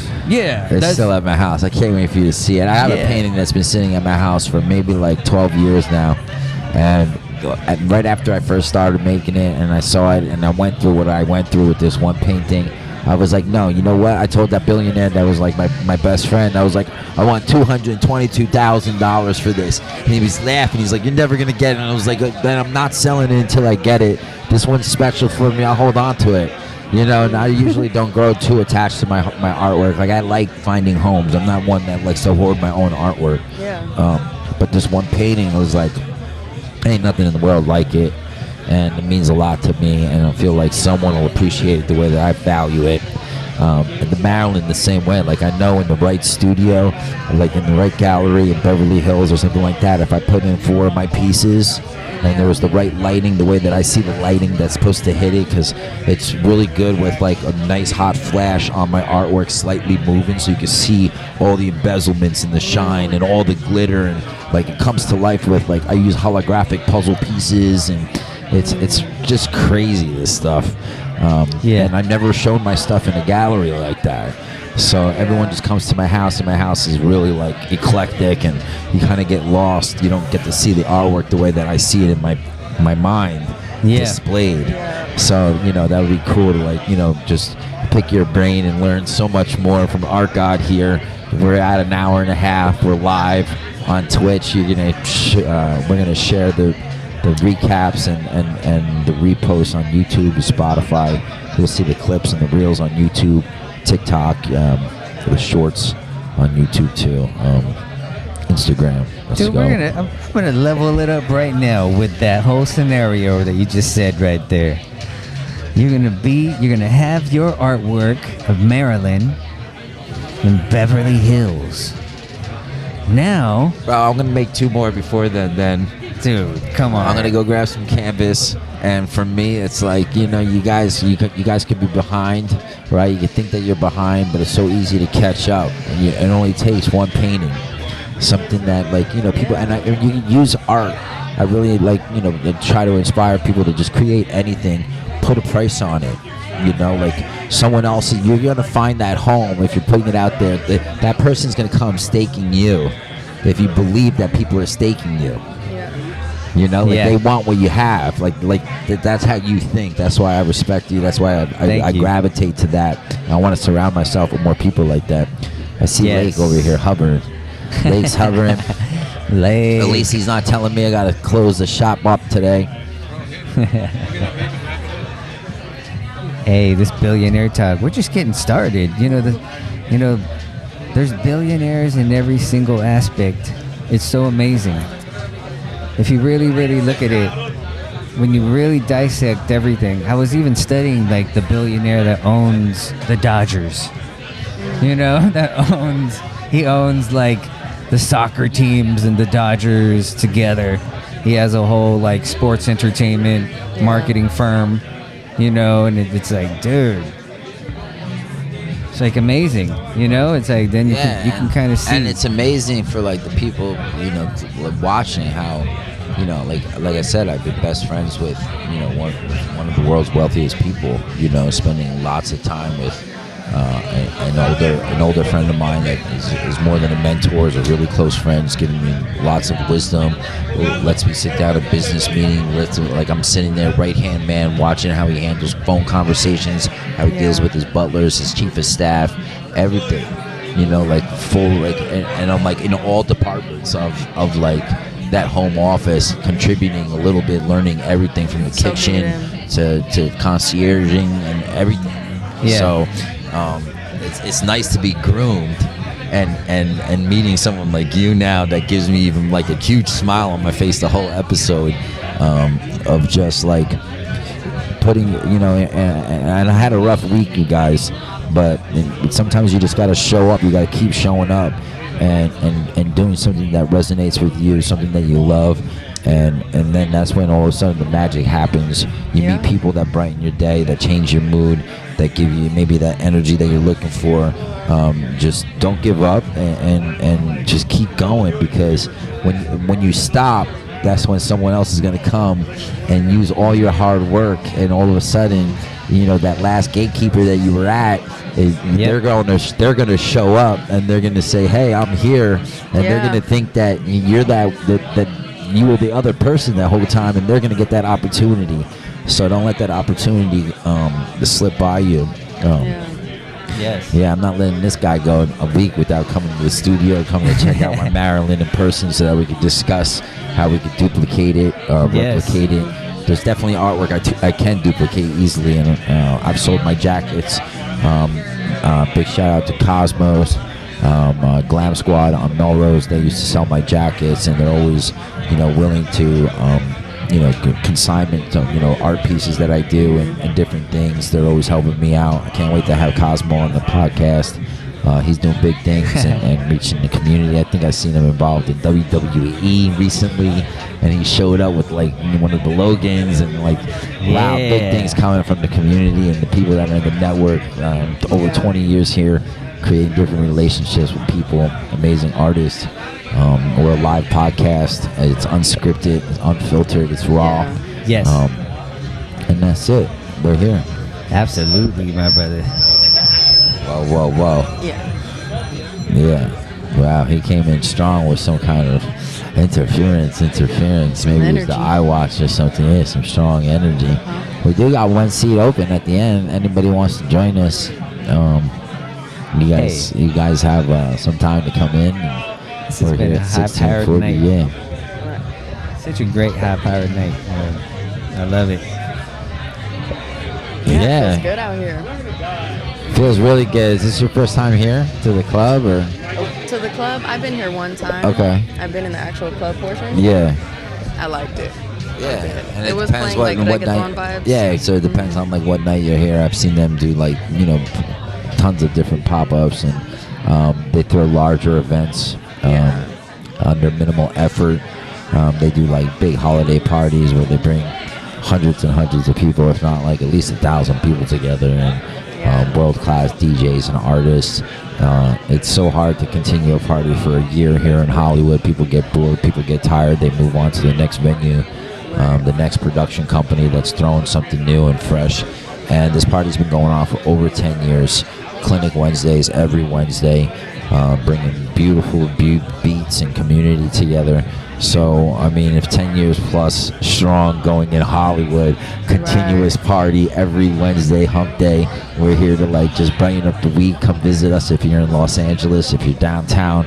That's still at my house. I can't wait for you to see it. I have a painting that's been sitting at my house for maybe like 12 years now. And right after I first started making it, and I saw it, and I went through what I went through with this one painting, I was like, no, you know what? I told that billionaire that was like my best friend, I was like, I want $222,000 for this. And he was laughing. He's like, you're never going to get it. And I was like, then I'm not selling it until I get it. This one's special for me. I'll hold on to it. And I usually don't grow too attached to my artwork. Like, I like finding homes. I'm not one that likes to hoard my own artwork. Yeah. But this one painting was like, ain't nothing in the world like it. And it means a lot to me, and I feel like someone will appreciate it the way that I value it. And the Maryland the same way. Like, I know in the right studio, like in the right gallery in Beverly Hills or something like that, if I put in 4 of my pieces and there was the right lighting, the way that I see the lighting that's supposed to hit it, because it's really good with like a nice hot flash on my artwork slightly moving, so you can see all the embezzlements and the shine and all the glitter, and like it comes to life with, like, I use holographic puzzle pieces, and it's just crazy, this stuff. And I've never shown my stuff in a gallery like that. So everyone just comes to my house, and my house is really like eclectic, and you kind of get lost. You don't get to see the artwork the way that I see it in my mind displayed. So, that would be cool to, like, just pick your brain and learn so much more from Art God here. We're at an hour and a half. We're live on Twitch. We're gonna share the recaps and the reposts on YouTube, Spotify. You'll see the clips and the reels on YouTube, TikTok, the shorts on YouTube too, Instagram. Dude, I'm gonna level it up right now with that whole scenario that you just said right there. You're gonna have your artwork of Maryland in Beverly Hills. Now, bro, I'm gonna make 2 more before then. Dude, come on. I'm gonna go grab some canvas, and for me, it's like, you guys could be behind, right? You can think that you're behind, but it's so easy to catch up. And it only takes one painting, something that, like, people, and you can use art. I really like, try to inspire people to just create anything, put a price on it. Like, someone else, you're gonna find that home if you're putting it out there. That person's gonna come staking you if you believe that people are staking you. They want what you have. Like that's how you think. That's why I respect you. That's why I gravitate to that. And I want to surround myself with more people like that. I see Lake over here hovering. Lake's hovering. Lake. At least he's not telling me I gotta close the shop up today. Hey, this billionaire talk, we're just getting started. There's billionaires in every single aspect. It's so amazing. If you really, really look at it, when you really dissect everything, I was even studying, like, the billionaire that owns the Dodgers. He owns, like, the soccer teams and the Dodgers together. He has a whole, like, sports entertainment marketing firm, and it's like, dude. It's like amazing, It's like, then you can kind of see. And it's amazing for, like, the people, watching how, like I said, I've been best friends with, one of the world's wealthiest people, spending lots of time with an older friend of mine that is more than a mentor, is a really close friend, is giving me lots of wisdom, lets me sit down at a business meeting, like I'm sitting there, right-hand man, watching how he handles phone conversations, how he deals with his butlers, his chief of staff, everything, like full, like, and I'm like in all departments of like that home office, contributing a little bit, learning everything from the kitchen to concierging and everything. Yeah. So it's nice to be groomed and meeting someone like you now that gives me even like a huge smile on my face the whole episode, of just like putting, and I had a rough week, you guys, but sometimes you just got to show up. You got to keep showing up and doing something that resonates with you, something that you love. And then that's when all of a sudden the magic happens. You meet people that brighten your day, that change your mood, that give you maybe that energy that you're looking for. Just don't give up and just keep going, because when you stop, that's when someone else is going to come and use all your hard work, and all of a sudden, that last gatekeeper that you were at, they're going to show up, and they're going to say, "Hey, I'm here," and they're going to think that you're that you were the other person that whole time, and they're going to get that opportunity. So don't let that opportunity slip by you. Yes. Yeah, I'm not letting this guy go a week without coming to the studio, coming to check out my Maryland in person, so that we could discuss how we could duplicate it, replicate it. There's definitely artwork I can duplicate easily, and I've sold my jackets. Big shout out to Cosmos, Glam Squad on Melrose. They used to sell my jackets, and they're always, willing to, consignment, art pieces that I do and different things. They're always helping me out. I can't wait to have Cosmo on the podcast. He's doing big things and reaching the community. I think I've seen him involved in WWE recently, and he showed up with like one of the Logans, and like, wow, big things coming from the community and the people that are in the network. Over 20 years here, creating different relationships with people, amazing artists. We're a live podcast. It's unscripted, it's unfiltered, it's raw. Yes. And that's it. We're here. Absolutely, my brother. Whoa. Yeah. Wow, he came in strong with some kind of interference. Maybe it was the iWatch or something. Yeah, some strong energy. We do got one seat open at the end. Anybody wants to join us? You guys have some time to come in. This has been a high-powered night. Yeah. Such a great high-powered night. I love it. Yeah. It's good out here. Feels really good. Is this your first time here to the club, or? To the club, I've been here one time. Okay. I've been in the actual club portion. Yeah. I liked it. Yeah, and it was depends playing what reggaeton night. vibes. Yeah, so it depends on like what night you're here. I've seen them do like tons of different pop-ups, and they throw larger events under minimal effort. They do like big holiday parties where they bring hundreds and hundreds of people, if not like at least 1,000 people together, and world-class DJs and artists. It's so hard to continue a party for a year here in Hollywood. People get bored, people get tired, they move on to the next venue, the next production company that's throwing something new and fresh. And this party's been going on for over 10 years. Clinic Wednesdays, every Wednesday, bringing beautiful beats and community together. So, I mean, if 10 years plus strong going in Hollywood, continuous party every Wednesday, hump day, we're here to like just brighten up the week. Come visit us if you're in Los Angeles, if you're downtown.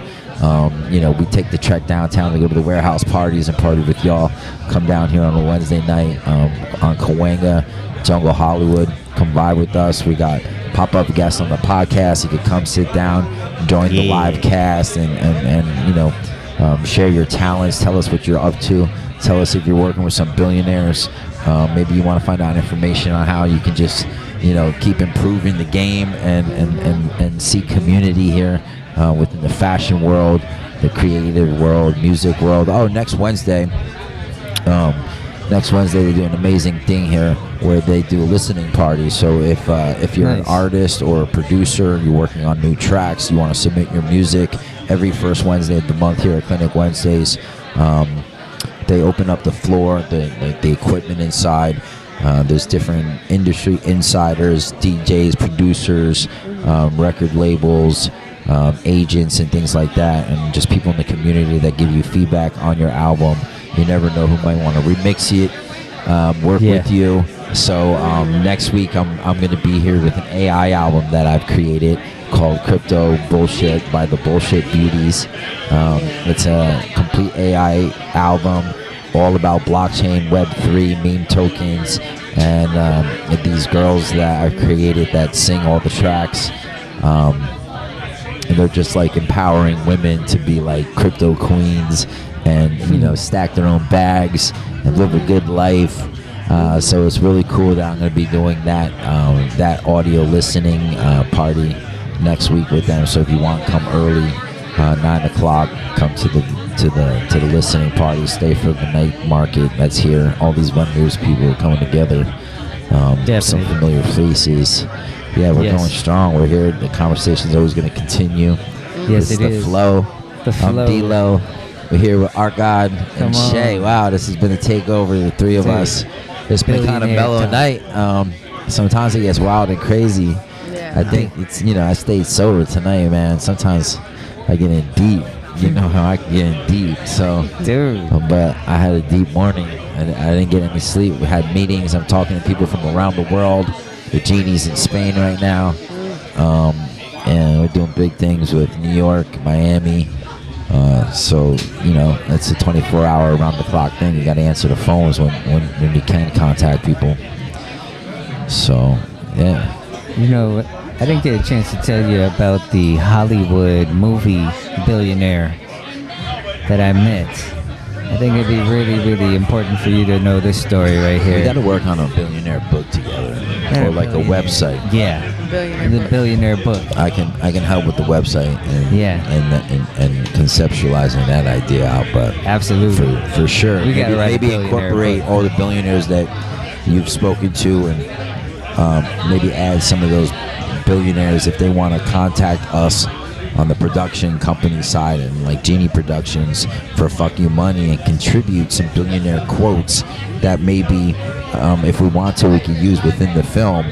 We take the trek downtown to go to the warehouse parties and party with y'all. Come down here on a Wednesday night on Cahuenga, Jungle Hollywood. Come vibe with us. We got pop-up guests on the podcast. You could come sit down, join the live cast, and share your talents. Tell us what you're up to. Tell us if you're working with some billionaires. Maybe you want to find out information on how you can just, keep improving the game and see community here within the fashion world, the creative world, music world. Oh, next Wednesday they do an amazing thing here where they do a listening party. So if you're an artist or a producer, you're working on new tracks, you want to submit your music, every first Wednesday of the month here at Clinic Wednesdays, they open up the floor, the equipment inside. There's different industry insiders, DJs, producers, record labels, agents and things like that, and just people in the community that give you feedback on your album. You never know who might want to remix it, work with you. So next week I'm going to be here with an AI album that I've created called Crypto Bullshit by the Bullshit Beauties. It's a complete AI album all about blockchain, Web3, meme tokens, and these girls that I've created that sing all the tracks. And they're just like empowering women to be like crypto queens and, you know, stack their own bags and live a good life. So it's really cool that I'm going to be doing that audio listening party next week with them. So if you want, come early, 9 o'clock, come to the listening party. Stay for the night market that's here. All these vendors, people are coming together. Some familiar faces. Yeah, we're going strong. We're here. The conversation's always going to continue. Yes, It's the flow. I'm d.Lo. We're here with our God and Shay. Wow, this has been a takeover. The three of us. It's been kind of mellow night. Sometimes it gets wild and crazy. Yeah. I think it's, you know, I stayed sober tonight, man. Sometimes I get in deep. You know how I can get in deep. So, but I had a deep morning. I didn't get any sleep. We had meetings. I'm talking to people from around the world. The genie's in Spain right now. And we're doing big things with New York, Miami. So, you know, it's a 24-hour around-the-clock thing. You got to answer the phones when you can contact people. So, yeah. You know, I didn't get a chance to tell you about the Hollywood movie Billionaire that I met. I think it'd be really, really important for you to know this story right here. We got to work on a Billionaire book together, or like a website. Yeah, the Billionaire book. I can help with the website and conceptualizing that idea out. But absolutely, for sure, we got to maybe incorporate all the billionaires that you've spoken to, and maybe add some of those billionaires if they want to contact us on the production company side and like Genie Productions for Fuck You Money, and contribute some billionaire quotes that maybe if we want to, we can use within the film,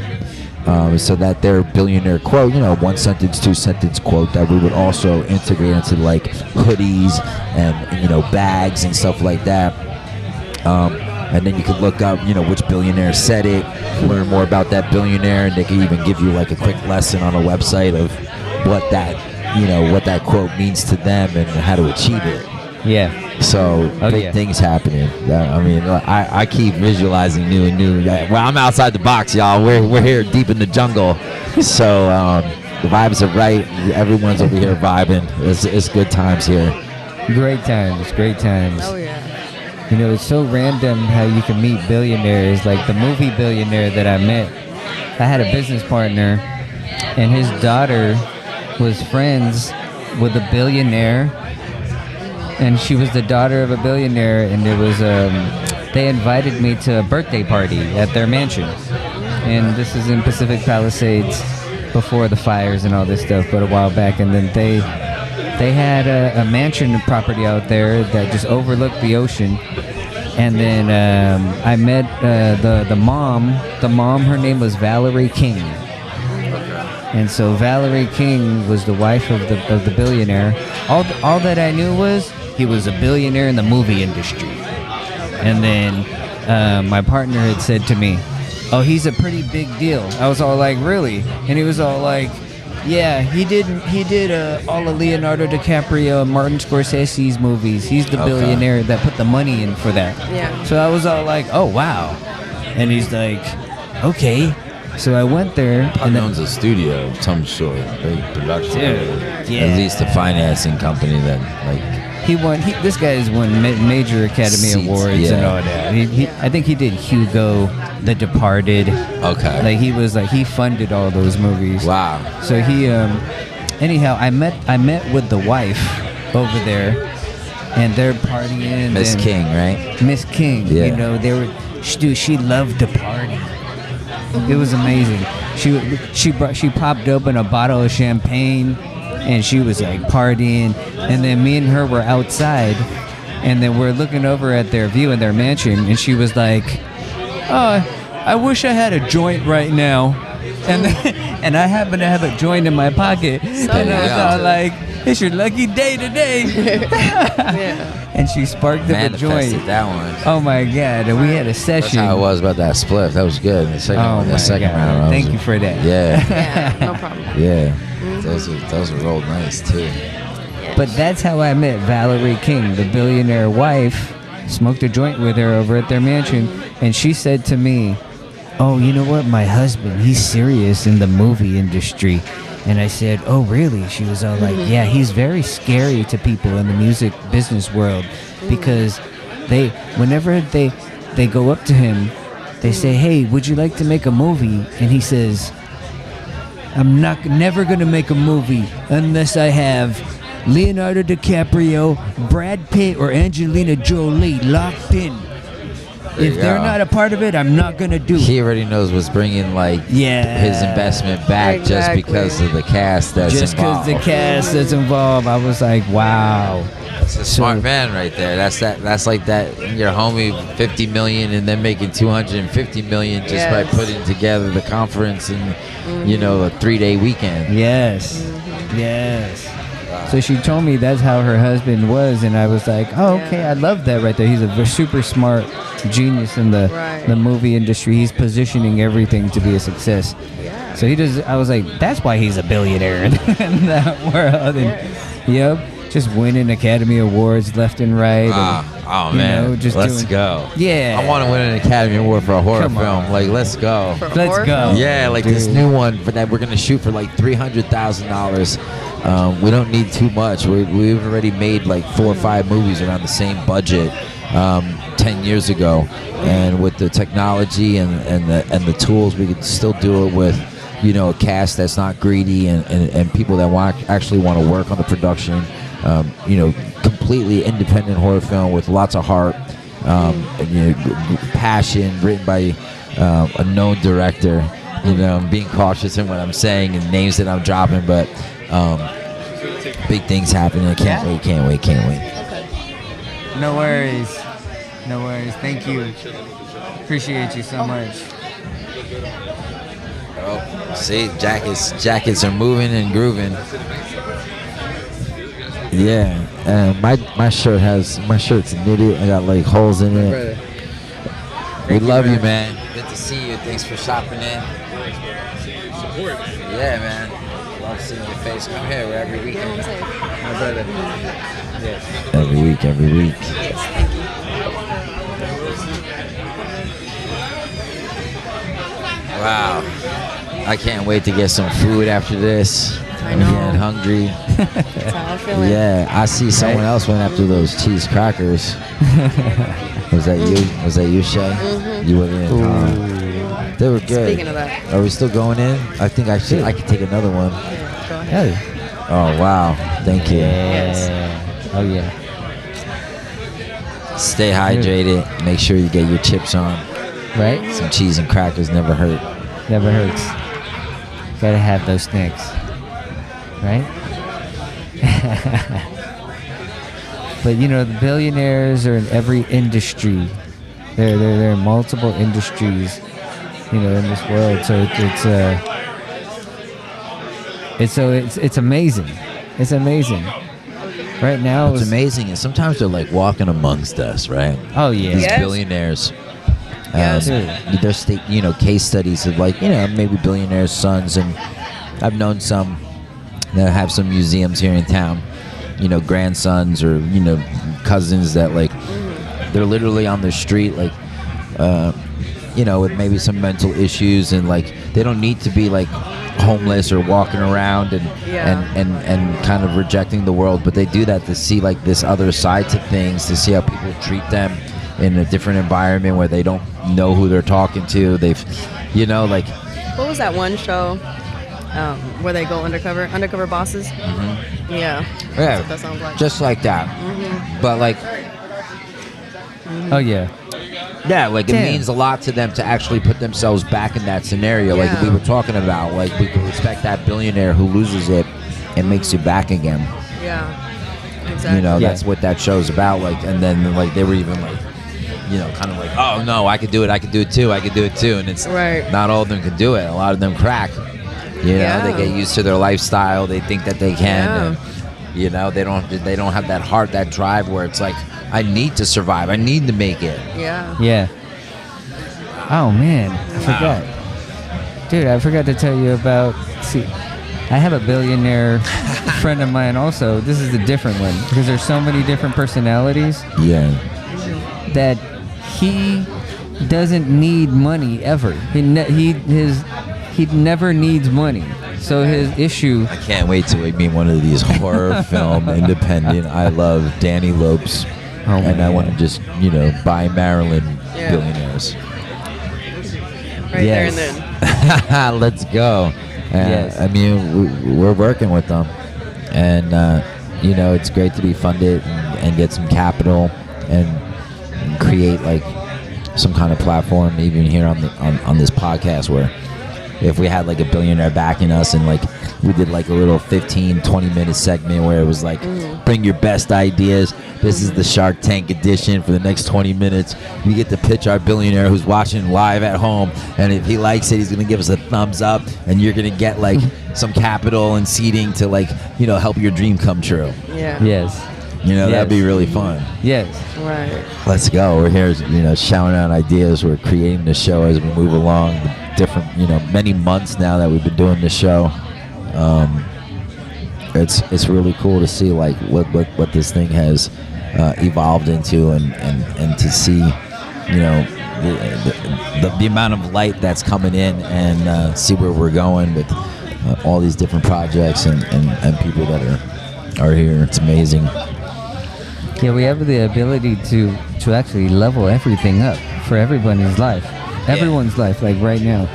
so that their billionaire quote, you know, 1 sentence, 2 sentence quote that we would also integrate into like hoodies and, you know, bags and stuff like that. And then you could look up, you know, which billionaire said it, learn more about that billionaire, and they can even give you like a quick lesson on a website of what that quote means to them and how to achieve it. Yeah. So big things happening. I mean, I keep visualizing new and new. Well, I'm outside the box, y'all. We're here deep in the jungle. So the vibes are right. Everyone's over here vibing. It's good times here. Great times. Oh yeah. You know, it's so random how you can meet billionaires. Like the movie Billionaire that I met, I had a business partner, and his daughter was friends with a billionaire, and she was the daughter of a billionaire, and it was they invited me to a birthday party at their mansion, and this is in Pacific Palisades before the fires and all this stuff, but a while back. And then they had a mansion property out there that just overlooked the ocean. And then I met the mom. The mom, her name was Valerie King. And so Valerie King was the wife of the billionaire. All that I knew was he was a billionaire in the movie industry. And then my partner had said to me, "Oh, he's a pretty big deal." I was all like, "Really?" And he was all like, "Yeah, he did all of Leonardo DiCaprio and Martin Scorsese's movies. He's the billionaire that put the money in for that." Yeah. So I was all like, "Oh, wow." And he's like, "Okay." So I went there. And owns a studio of some sort, big production. Yeah. At least a financing company that like. This guy's won major Academy Awards and all that. I think he did Hugo, The Departed. Okay. Like he funded all those movies. Wow. So he, anyhow, I met with the wife over there, and they're partying. Miss King, right? Miss King. Yeah. You know, she loved to party. It was amazing. She popped open a bottle of champagne, and she was like partying. And then me and her were outside, and then we're looking over at their view in their mansion, and she was like, "Oh, I wish I had a joint right now." and I happen to have a joint in my pocket, and I was all like, "It's your lucky day today." Yeah. And she sparked up a Manifested joint. that one. Oh my God! And we had a That's session. how it was about that spliff. That was good. The second, Oh the my second God! round. I Thank was- you for that. Yeah, Yeah, no problem. yeah. Mm-hmm. Those are rolled nice too. Yeah. But that's how I met Valerie King, the billionaire wife. Smoked a joint with her over at their mansion, and she said to me, "Oh, you know what? My husband, he's serious in the movie industry." And I said, "Oh, really?" She was all like, "Yeah, he's very scary to people in the music business world because whenever they go up to him, they say, 'Hey, would you like to make a movie?' And he says, 'I'm never gonna make a movie unless I have Leonardo DiCaprio, Brad Pitt, or Angelina Jolie locked in. If you they're go. not a part of it, I'm not gonna do it.'" He already knows what's bringing like Yeah. his investment back just Exactly. because of the cast that's Just because involved. the cast that's involved, I was like, wow. That's a smart man right there. That's like that your homie 50 million and then making 250 million just by Yes. putting together the conference and you know a 3-day weekend. Yes. Yes. So she told me that's how her husband was, and I was like, oh, okay, I love that right there. He's a super smart genius in the movie industry. He's positioning everything to be a success. Yeah. So he does. I was like, that's why he's a billionaire in that world. And, yep, just winning Academy Awards left and right. Oh you man, know, just let's doing- go. Yeah. I want to win an Academy Award for a horror Come film. on. Like, let's go. For a Let's horror go. film? Yeah, like this Dude. new one for that we're gonna shoot for like $300,000. We don't need too much. We've already made like 4 or 5 movies around the same budget 10 years ago, and with the technology and the tools, we could still do it with a cast that's not greedy and people that actually want to work on the production. Completely independent horror film with lots of heart, and, passion, written by a known director. I'm being cautious in what I'm saying and names that I'm dropping, but big things happening. I can't wait. No worries. No worries. Thank you. Appreciate you so much. Oh, see, jackets are moving and grooving. Yeah, my shirt's knitted. I got like holes in it. We love you, man. Good to see you. Thanks for shopping in. Yeah, man. Love seeing your face. Come here every weekend. My brother. Yes. Every week. Wow. I can't wait to get some food after this. I'm getting hungry. That's how I'm feeling. Yeah, I see someone else went after those cheese crackers. Was that you? Was that you, Shay? Mm-hmm. You were in. They were good. Speaking of that. Are we still going in? I think I could take another one. Yeah, go ahead. Hey. Oh wow! Thank you. Yes. Oh yeah. Stay hydrated. Make sure you get your chips on. Right? Some cheese and crackers never hurt. Never hurts. Gotta have those snacks. Right? But the billionaires are in every industry. They're in multiple industries, in this world. So it's amazing. It's amazing. Right now, What's amazing is sometimes they're like walking amongst us, right? Oh yeah. These Yes. billionaires. Yes. There's case studies of maybe billionaires' sons, and I've known some that have some museums here in town. Grandsons or cousins that they're literally on the street, with maybe some mental issues, and they don't need to be homeless or walking around and kind of rejecting the world, but they do that to see this other side to things, to see how people treat them in a different environment where they don't know who they're talking to. They've What was that one show where they go undercover bosses? Mm-hmm. Yeah. Yeah, That's what that sounds like. just like that. But Oh yeah. yeah, it Damn. means a lot to them to actually put themselves back in that scenario. Like Yeah. we were talking about, we can respect that billionaire who loses it and makes it back again. Yeah. Exactly. That's what that show's about. And then they were even kind of like, oh no, I could do it too, and it's Right. not all of them can do it. A lot of them crack. Yeah. They get used to their lifestyle. They think that they can. Yeah. And, they don't have that heart, that drive where it's like, I need to survive. I need to make it. Yeah. Yeah. Oh man, I forgot. Dude, I forgot to tell you about. See, I have a billionaire friend of mine also. This is a different one because there's so many different personalities Yeah. that he doesn't need money ever. He never needs money. So his issue. I can't wait till we meet one of these horror film independent. I love Danny Lopes. And I want to just, buy Maryland billionaires. Right Yes. there and then. Let's go. Yes. I mean, we're working with them. And, it's great to be funded and get some capital and create, like, some kind of platform, even here on this podcast, where if we had like a billionaire backing us and like we did like a little 15-20 minute segment where it was like, bring your best ideas, this is the Shark Tank edition. For the next 20 minutes we get to pitch our billionaire who's watching live at home, and if he likes it, he's gonna give us a thumbs up, and you're gonna get like some capital and seating to like help your dream come true. Yeah. Yes. That'd be really fun. Yes. Right. Let's go. We're here, shouting out ideas. We're creating the show as we move along. The different, many months now that we've been doing the show. It's really cool to see like what this thing has evolved into, and to see, the amount of light that's coming in, and see where we're going with all these different projects and people that are here. It's amazing. Yeah, we have the ability to actually level everything up for everybody's life. Everyone's life, like right now.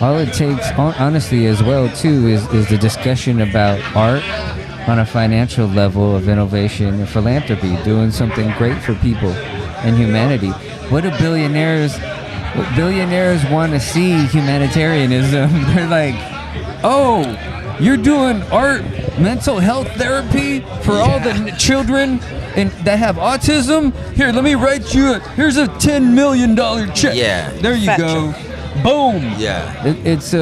All it takes, honestly, as well, too, is the discussion about art on a financial level of innovation and philanthropy, doing something great for people and humanity. What do billionaires want to see humanitarianism? They're like, oh, you're doing art, mental health therapy for all the children that have autism? Here, let me write you here's a $10 million check. Yeah. There you go. Boom. Yeah. It's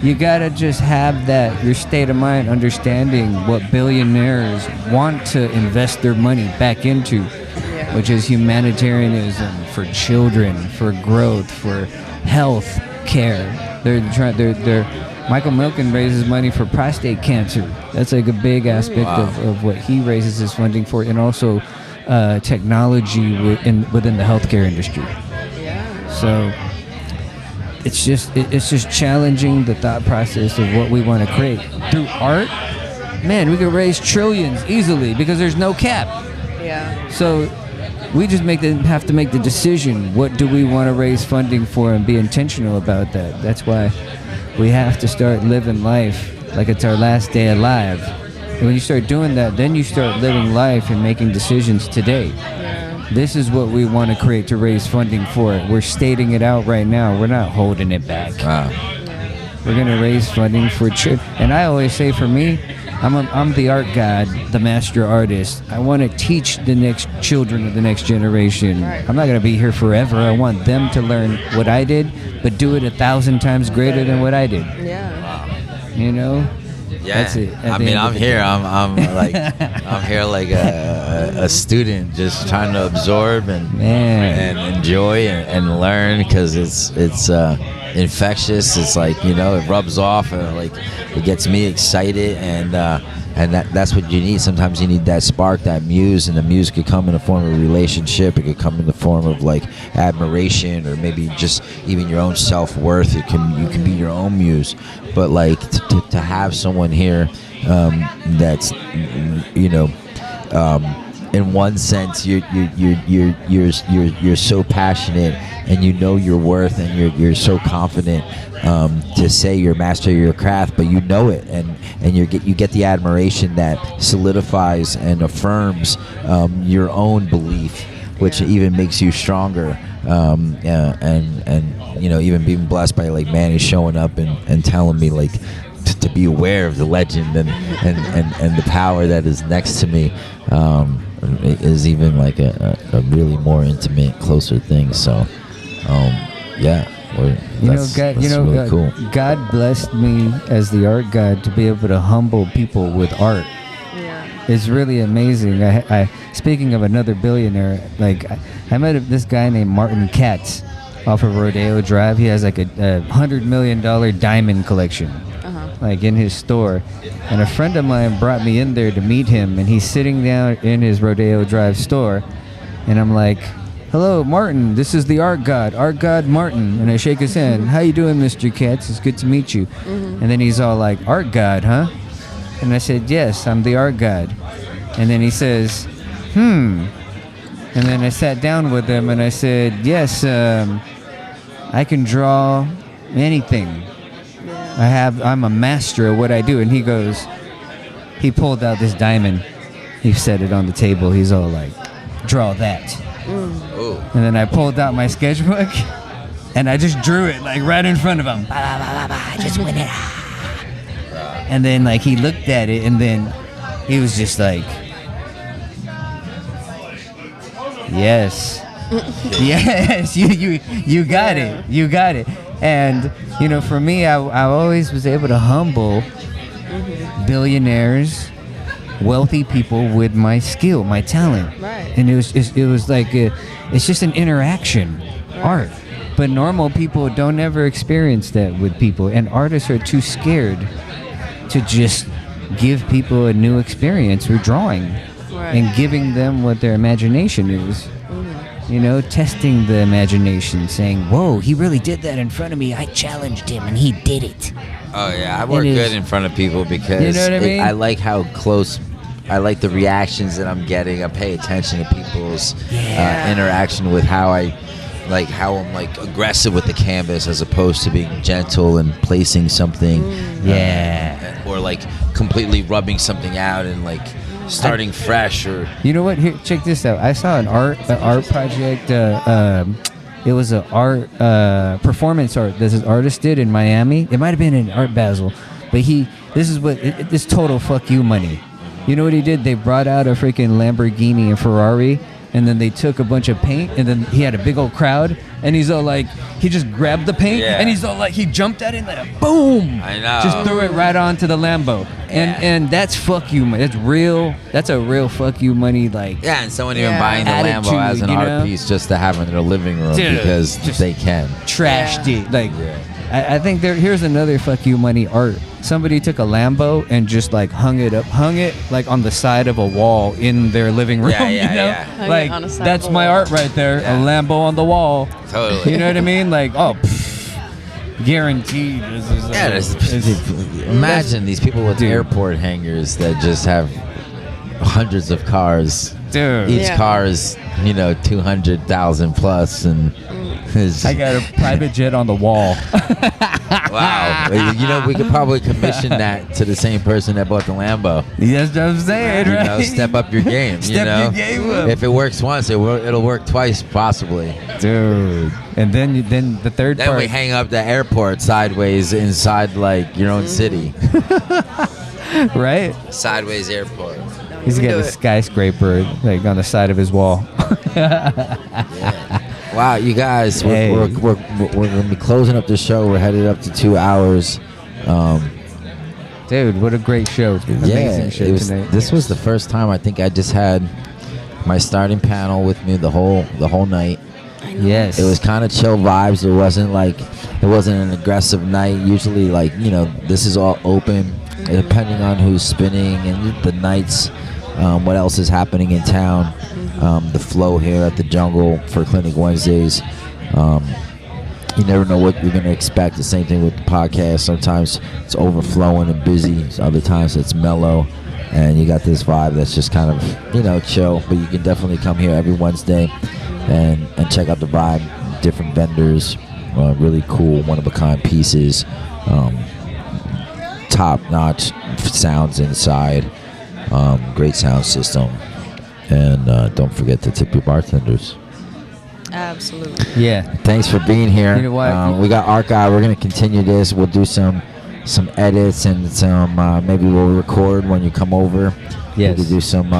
you gotta just have that, your state of mind, understanding what billionaires want to invest their money back into, which is humanitarianism for children, for growth, for health care. Michael Milken raises money for prostate cancer. That's like a big aspect of what he raises his funding for, and also technology within the healthcare industry. Yeah. So it's just challenging the thought process of what we want to create through art. Man, we could raise trillions easily because there's no cap. Yeah. So we just have to make the decision. What do we want to raise funding for, and be intentional about that. That's why we have to start living life like it's our last day alive. And when you start doing that, then you start living life and making decisions today. Yeah. This is what we want to create to raise funding for it. We're stating it out right now. We're not holding it back. Wow. We're going to raise funding for children. And I always say, for me, I'm the art god, the master artist. I want to teach the next children of the next generation. Right. I'm not going to be here forever. I want them to learn what I did, but do it 1,000 times greater than what I did. Yeah. Yeah. That's it. I mean, I'm here. I'm like I'm here like a student, just trying to absorb and enjoy and learn, because it's infectious. It's like, it rubs off, and like it gets me excited, and that's what you need. Sometimes you need that spark, that muse, and the muse could come in the form of a relationship. It could come in the form of like admiration, or maybe just even your own self-worth. You can be your own muse, but like to have someone here that's in one sense you're so passionate, and your worth, and you're so confident to say you're a master of your craft, but you know it, and you get the admiration that solidifies and affirms your own belief, which even makes you stronger, and even being blessed by like Manny showing up and telling me like to be aware of the legend and the power that is next to me is even like a really more intimate, closer thing. So, yeah. God, cool. God blessed me as the art god to be able to humble people with art. Yeah. It's really amazing. I speaking of another billionaire, like I met this guy named Martin Katz off of Rodeo Drive. He has like a $100 million diamond collection, like in his store. And a friend of mine brought me in there to meet him, and he's sitting down in his Rodeo Drive store, and I'm like, "Hello, Martin. This is the art god Martin." And I shake his hand. "How you doing, Mr. Katz? It's good to meet you." And then he's all like, "Art god, huh?" And I said, "Yes, I'm the art god." And then he says, And then I sat down with him and I said, "Yes, I can draw anything. I'm a master at what I do." And he pulled out this diamond. He set it on the table. He's all like, "Draw that." And then I pulled out my sketchbook and I just drew it like right in front of him. I just went it. And then like he looked at it and then he was just like, "Yes." Yes, you got it. You got it. And for me, I always was able to humble billionaires, wealthy people with my skill, my talent. Right. And it was like it's just an interaction, art. But normal people don't ever experience that with people, and artists are too scared to just give people a new experience through drawing and giving them what their imagination is. Testing the imagination, saying, "Whoa, he really did that in front of me. I challenged him and he did it." Oh yeah, I work good in front of people because you know what I mean? I like how close. I like the reactions that I'm getting. I pay attention to people's interaction with how I'm like aggressive with the canvas as opposed to being gentle and placing something, or like completely rubbing something out and like starting fresh. Or you know what? Here, check this out. I saw an art project. It was an art performance art that this artist did in Miami. It might have been in Art Basel, but this total fuck you money. You know what he did? They brought out a freaking Lamborghini and Ferrari, and then they took a bunch of paint, and then he had a big old crowd, and he's all like, he just grabbed the paint, and he's all like, he jumped at it, and like, boom! I know. Just threw it right onto the Lambo. And that's fuck you money. That's real. That's a real fuck you money. Like, and someone even buying the attitude, Lambo as an art piece just to have in their living room because they can. Trashed it. Like, I think here's another fuck you money art. Somebody took a Lambo and just like hung it like on the side of a wall in their living room. Hung Like, it on the side that's of a my wall. art right there. A Lambo on the wall. Totally. You know what I mean? Like, guaranteed. Imagine these people with airport hangars that just have hundreds of cars. Dude. Each car is 200,000 plus, and I got a private jet on the wall. Wow. We could probably commission that to the same person that bought the Lambo. That's what I'm saying, right? Step up your game. Step your game up. If it works once, it'll work twice, possibly. Dude. And then the third part. Then we hang up the airport sideways inside like your own city. Right? Sideways airport. He's got a skyscraper like on the side of his wall. Wow, you guys, we're gonna be closing up the show. We're headed up to 2 hours. Dude, what a great show! Amazing show tonight. This was the first time I think I just had my starting panel with me the whole night. Yes, it was kind of chill vibes. It wasn't an aggressive night. Usually, this is all open, depending on who's spinning and the nights. What else is happening in town? The flow here at the Jungle for Clinic Wednesdays. You never know what you're going to expect. The same thing with the podcast. Sometimes it's overflowing and busy. Other times it's mellow. And you got this vibe that's just kind of, chill. But you can definitely come here every Wednesday and check out the vibe. Different vendors. Really cool, one-of-a-kind pieces. Top-notch sounds inside. Great sound system. And don't forget to tip your bartenders. Absolutely. Yeah. Thanks for being here. You know what? We got Archive. We're going to continue this. We'll do some edits and some maybe we'll record when you come over. Yes. We could do some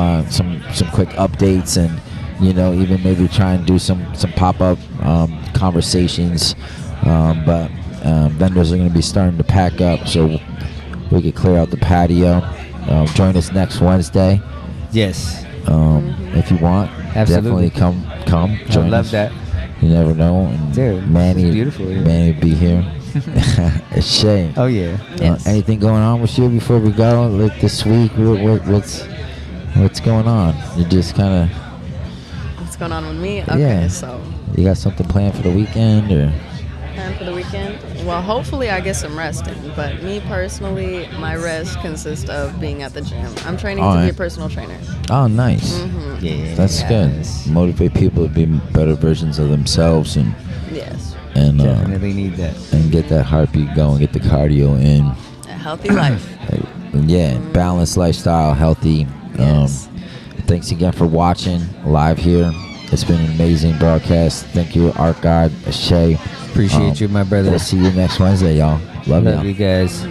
quick updates and even maybe try and do some pop-up conversations. But vendors are going to be starting to pack up, so we could clear out the patio. Join us next Wednesday. Yes. If you want. Absolutely. Definitely come. Join I love us. that. You never know. And Dude, Manny, it's beautiful here. Manny will be here. It's Shay. Oh yeah. Yes. Anything going on with you before we go? Like this week, what's going on? You just kind of. What's going on with me? Okay, Yeah. so You got something planned for the weekend, or? plan for the weekend. Well, hopefully I get some rest in. But me personally, my rest consists of being at the gym. I'm training to be Alright. a personal trainer. Oh, nice. Yeah. That's Yes. good. Motivate people to be better versions of themselves and Yes. Definitely need that. and get that heartbeat going, get the cardio in. A healthy life. Yeah, balanced lifestyle, healthy. Yes. Thanks again for watching live here. It's been an amazing broadcast. Thank you, Art God, Shay. Appreciate you, my brother. We'll see you next Wednesday, y'all. Love y'all. Love you guys.